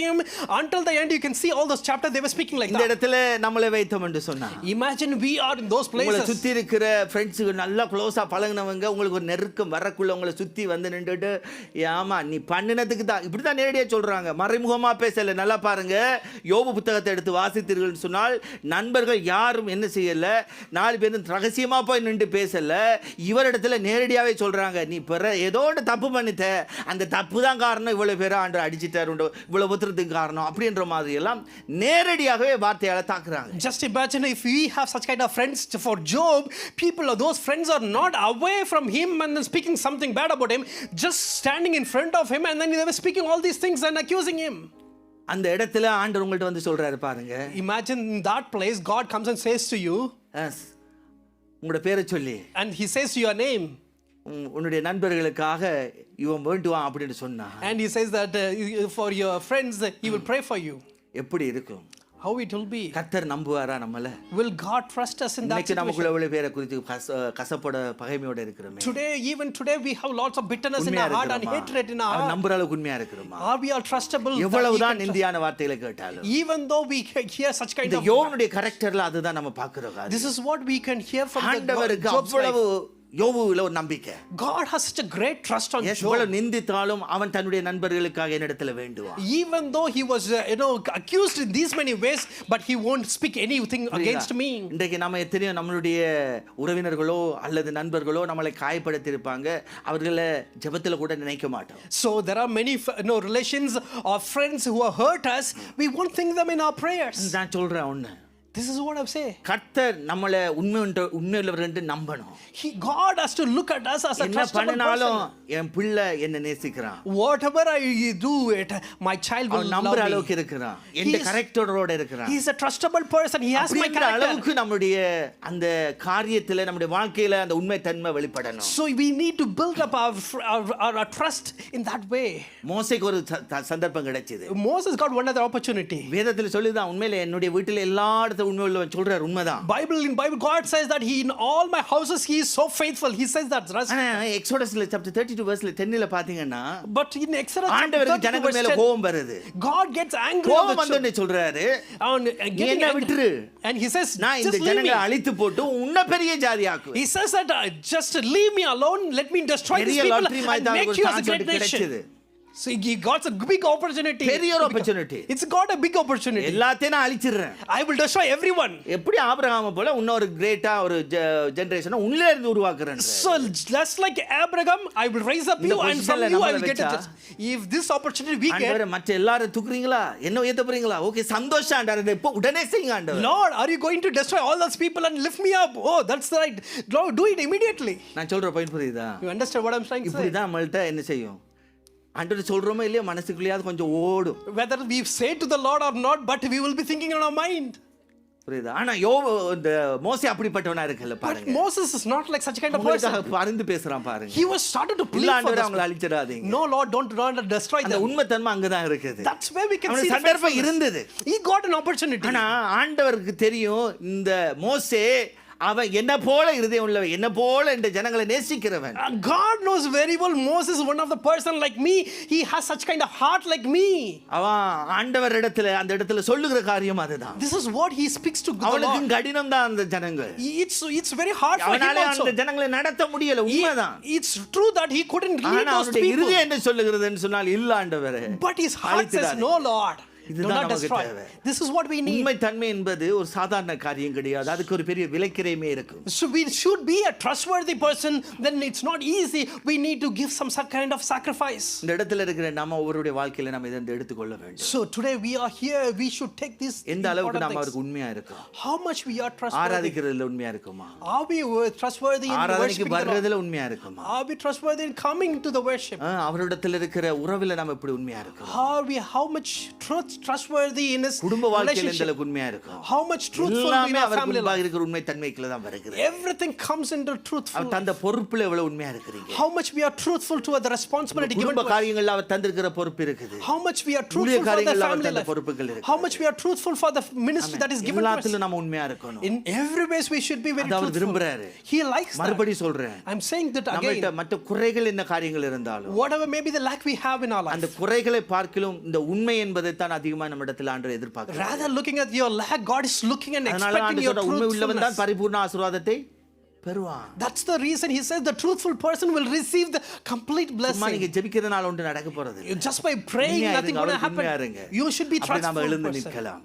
him until the end. You can see all those chapters they were speaking like that. இந்த இடத்துல நம்மளை வைத்தோம் என்று சொன்னா, imagine we are in those places. உங்களை சுத்தி இருக்கிற ஃப்ரெண்ட்ஸ் நல்லா க்ளோஸா பழகுனவங்க உங்களுக்கு ஒரு நெருக்கம் வரக்குள்ள உங்களை சுத்தி வந்து நின்றுட்டு ஆமா நீ பண்ணினதுக்கு தான் இப்படி தான் நேரடியா சொல்றாங்க, மறைமுகமா பேசல. நல்லா பாருங்க, யோபு புத்தகத்தை எடுத்து வாசித்தீர்கள் சொன்னால் நண்பர்கள் யாரும் என்ன செய்யல, 4 பேரும் ரகசியமா போய் நின்று பேசல, இவரிடத்துல நேரடியாவே சொல்றாங்க நீ ஏதோ தப்பு பண்ணிட்ட, அந்த தப்பு தான் காரணம், இவ்வளவு பேரை ஆண்டு அடிச்சிட்டாரு, இவ்வளவு புத்திரத்துக்கு காரணம் அப்படின்ற மாதிரி எல்லாம் நேரடியாகவே வார்த்தையால தாக்குறாங்க. Just imagine if we have such kind of friends. For Job, people of those friends are not away from him and then speaking something bad about him, just standing in front of him and then they were speaking all these things and accusing him. அந்த இடத்துல ஆண்டவர் உங்கள்ட்ட வந்து சொல்றாரு பாருங்க. Imagine in that place God comes and says to you, உங்களோட பேரை சொல்லி, and he says to your name, உன்னுடைய நண்பர்களுக்காக இவன் வேண்டுவான் அப்படின்னு சொன்னா, and he says that for your friends he will pray for you. எப்படி இருக்கும்? How it will be? கர்த்தர் நம்புவாரா நம்மள? Will God trust us in that situation? நமக்குள்ள எவ்வளவு பேரை குறித்து கசப்போட பகைமையோட இருக்கிறோமே. Even today we have lots of bitterness in our heart and hatred in our heart. நம்புற அளவுக்கு உண்மையா இருக்கிறோமா? Are we all trustable? எவ்வளவுதான் நிந்தியான வார்த்தைகளை கேட்டாலும், even though we hear such kind of யோபுடைய கரெக்டர்ல அதுதான் நம்ம பார்க்கிறோம். This is what we can hear from ஆண்டவருக்கு அவ்வளவு யோபுல ஒரு நம்பிக்கை. God has such a great trust on Job. எவ்வளவு நிந்தித்தாலும் அவன் தன்னுடைய நண்பர்களுக்காக என்னிடத்துல வேண்டுவான். Even though he was accused in these many ways, but he won't speak anything against me. இன்றைக்கு நாம எத்தனையோ நம்மளுடைய உறவினர்களோ அல்லது நண்பர்களோ நம்மளை காயப்படுத்தி இருப்பாங்க, அவர்களை ஜெபத்துல கூட நினைக்க மாட்டோம். So there are many relations or friends who have hurt us. We won't think them in our prayers. நான் சொல்றேன் ஒண்ணு, this is what I'm saying. கர்த்தர் நம்மளை உண்மையுள்ளவர் என்று நம்பணும். God has to look at us as a trustable person. என் பிள்ளை என்ன நேசிக்கிறான், whatever I do it, my child will love me. நம்புற அளவுக்கு இருக்கிறான், எந்த கரெக்டரோட இருக்கிறான். He is a trustable person. He has my character. அளவுக்கு நம்முடைய அந்த காரியத்துல நம்முடைய வாழ்க்கையில அந்த உண்மை தன்மை வெளிப்படணும். So we need to build up our trust in that way. மோசேக்கு ஒரு சந்தர்ப்பம் கிடைச்சது. Moses got one other opportunity. வேதத்துல சொல்லுதான், உண்மையிலே என்னுடைய வீட்டில எல்லா இடத்துல உண்மை உள்ளவன் சொல்றார், உண்மைதான். In Bible God says that he in all my houses he is so faithful. He says that. எக்ஸோடஸ்ல chapter 32 verse 10 ல பாத்தீங்கன்னா, but in Exodus ஆண்டவருக்கு ஜனங்கள் மேல கோபம் வருது. God gets angry. கோபம் வந்தோனே சொல்றாரு, என்ன விட்டுரு, and he says நான் இந்த ஜனங்களை அழித்து போட்டு உன்ன பெரிய ஜாதியாக்குவேன். He says that just leave me alone, let me destroy these people and make you as a great nation. So he got a big opportunity. பெரிய opportunity. It's got a big opportunity. எல்லாத்தையும் நான் அழிச்சிறேன். I will destroy everyone. எப்படி Abraham போல இன்னொரு Greta ஒரு ஜெனரேஷனை உள்ளே இருந்து உருவாக்குறேன். So just like Abraham, I will raise up you and from you I will get it. If this opportunity we get, ஆண்டவரே மற்ற எல்லாரும் தூக்குறீங்களா, என்ன உயர்த்த போறீங்களா, ஓகே சந்தோஷம் ஆண்டவரே, இப்போ உடனே செய்யுங்க ஆண்டவரே. Lord, are you going to destroy all those people and lift me up? Oh, that's right. Lord, do it immediately. நான் சொல்ற பாயிண்ட் புரியுதா? You understand what I'm trying to say? இப்படி தான் நம்மள்ட்ட என்ன செய்யும், ஆண்டவர் சொல்றோமோ இல்லையோ மனசுக்குள்ளேயாவது கொஞ்சம் ஓடும். Whether we say to the Lord or not, but we will be thinking in our mind. புரியுதா? ஆனா யோபு இந்த மோசே அப்படிப்பட்டவனா இருக்கல பாருங்க. But Moses is not like such kind of person. பரிந்து பேசுறான் பாருங்க. He was started to plead for அவங்களை அழிச்சிடாதீங்க. No Lord, don't destroy them. அந்த உண்மை தன்மை அங்க தான் இருக்குது. That's where we can see the சந்தர்ப்பம் இருந்தது. He got an opportunity. ஆனா ஆண்டவருக்கு தெரியும் இந்த மோசே அவன் என்ன போல இருதயம் உள்ளவன், என்ன போல இந்த ஜனங்களை நேசிக்கிறவன். God knows very well Moses is one of the person like me. He has such kind of heart like me. அவன் ஆண்டவர் இடத்துல அந்த இடத்துல சொல்லுகிற காரியம் அதுதான். This is what he speaks to the அவனுக்கு Lord. கடினம் தான் அந்த ஜனங்கள். It's very hard for him அவனால also. அந்த ஜனங்களை நடத்த முடியல, உண்மைதான். It's true that he couldn't lead ஆனா those அவனுடைய people. இருதயம் என்ன சொல்லுகிறதுன்னு சொன்னால், இல்ல ஆண்டவரே, But his heart says, no Lord, do இதுதான் not நமக்கு destroy. தேவை. This is what we need. உண்மை தன்மை என்பது ஒரு சாதாரண காரியம் கிடையாது. அதுக்கு ஒரு பெரிய விலைக்கிரயமே இருக்கும். So we should be a trustworthy person. Then it's not easy. We need to give some kind of sacrifice. இந்த இடத்துல இருக்கிற நம்ம ஒவ்வொருடைய வாழ்க்கையில நம்ம இதை எடுத்துக்கொள்ள வேண்டும். So today we are here. We should take this. எந்த அளவுக்கு important நாம things. அவருக்கு உண்மையா இருக்கோம், How much we are trustworthy. ஆராதிக்கிறதுல உண்மையா இருக்குமா, Are we trustworthy in ஆராதனைக்கு worshiping the Lord? வர்றதுல உண்மையா இருக்குமா, Are we trustworthy in coming to the worship? அவரிடத்துல இருக்கிற உறவுல நம்ம எப்படி உண்மையா இருக்கோம், How much trustworthy in his குடும்ப வாழ்க்கையில எந்த relationship? அளவுக்கு உண்மையா இருக்கோம். How much truthful in எல்லாமே our அவருக்கு family முன்பாக life? இருக்கிற உண்மை தன்மைக்குள்ள தான் வருகிறது. Everything comes into truthful. அவர் தந்த பொறுப்புல எவ்வளவு உண்மையா இருக்கிறீங்க, How much we are truthful to the responsibility given குடும்ப to us. காரியங்கள்ல அவர் தந்திருக்கிற பொறுப்பு இருக்குது. How much we are ஊழிய truthful for the காரியங்கள்ல அவர் family தந்த life. பொறுப்புகள் இருக்கு. How much we are truthful for the ministry that is given to us. எல்லாத்திலும் நம்ம உண்மையா இருக்கணும். In every ways we should be very அது அவர் truthful. விரும்புறாரு. He likes that. மறுபடியும் சொல்றேன், I'm saying that நம்மகிட்ட again. மற்ற குறைகள் என்ன காரியங்கள் இருந்தாலும் Whatever may be the lack we have in our அந்த life. குறைகளை பார்க்கிலும் இந்த உண்மை என்பதை தான் அதிகமா நம்ம இடத்துல ஆண்டவர் எதிர்பார்க்கிறார். Rather looking at your lack, God is looking and அதனால expecting ஆண்டவர் your சொல்ற உண்மை உள்ளவன் தான் truthfulness. பரிபூர்ண ஆசீர்வாதத்தை பெறுவான். That's the reason he says the truthful person will receive the complete சும்மா blessing. நீங்க ஜெபிக்கிறதுனால ஒன்று நடக்க போறது இல்லை. Just by praying, உண்மையா nothing இருங்க, going to அவருக்கு உண்மையா happen. இருங்க. You should be அப்படி நாம trustful எழுந்து person. நிற்கலாம்.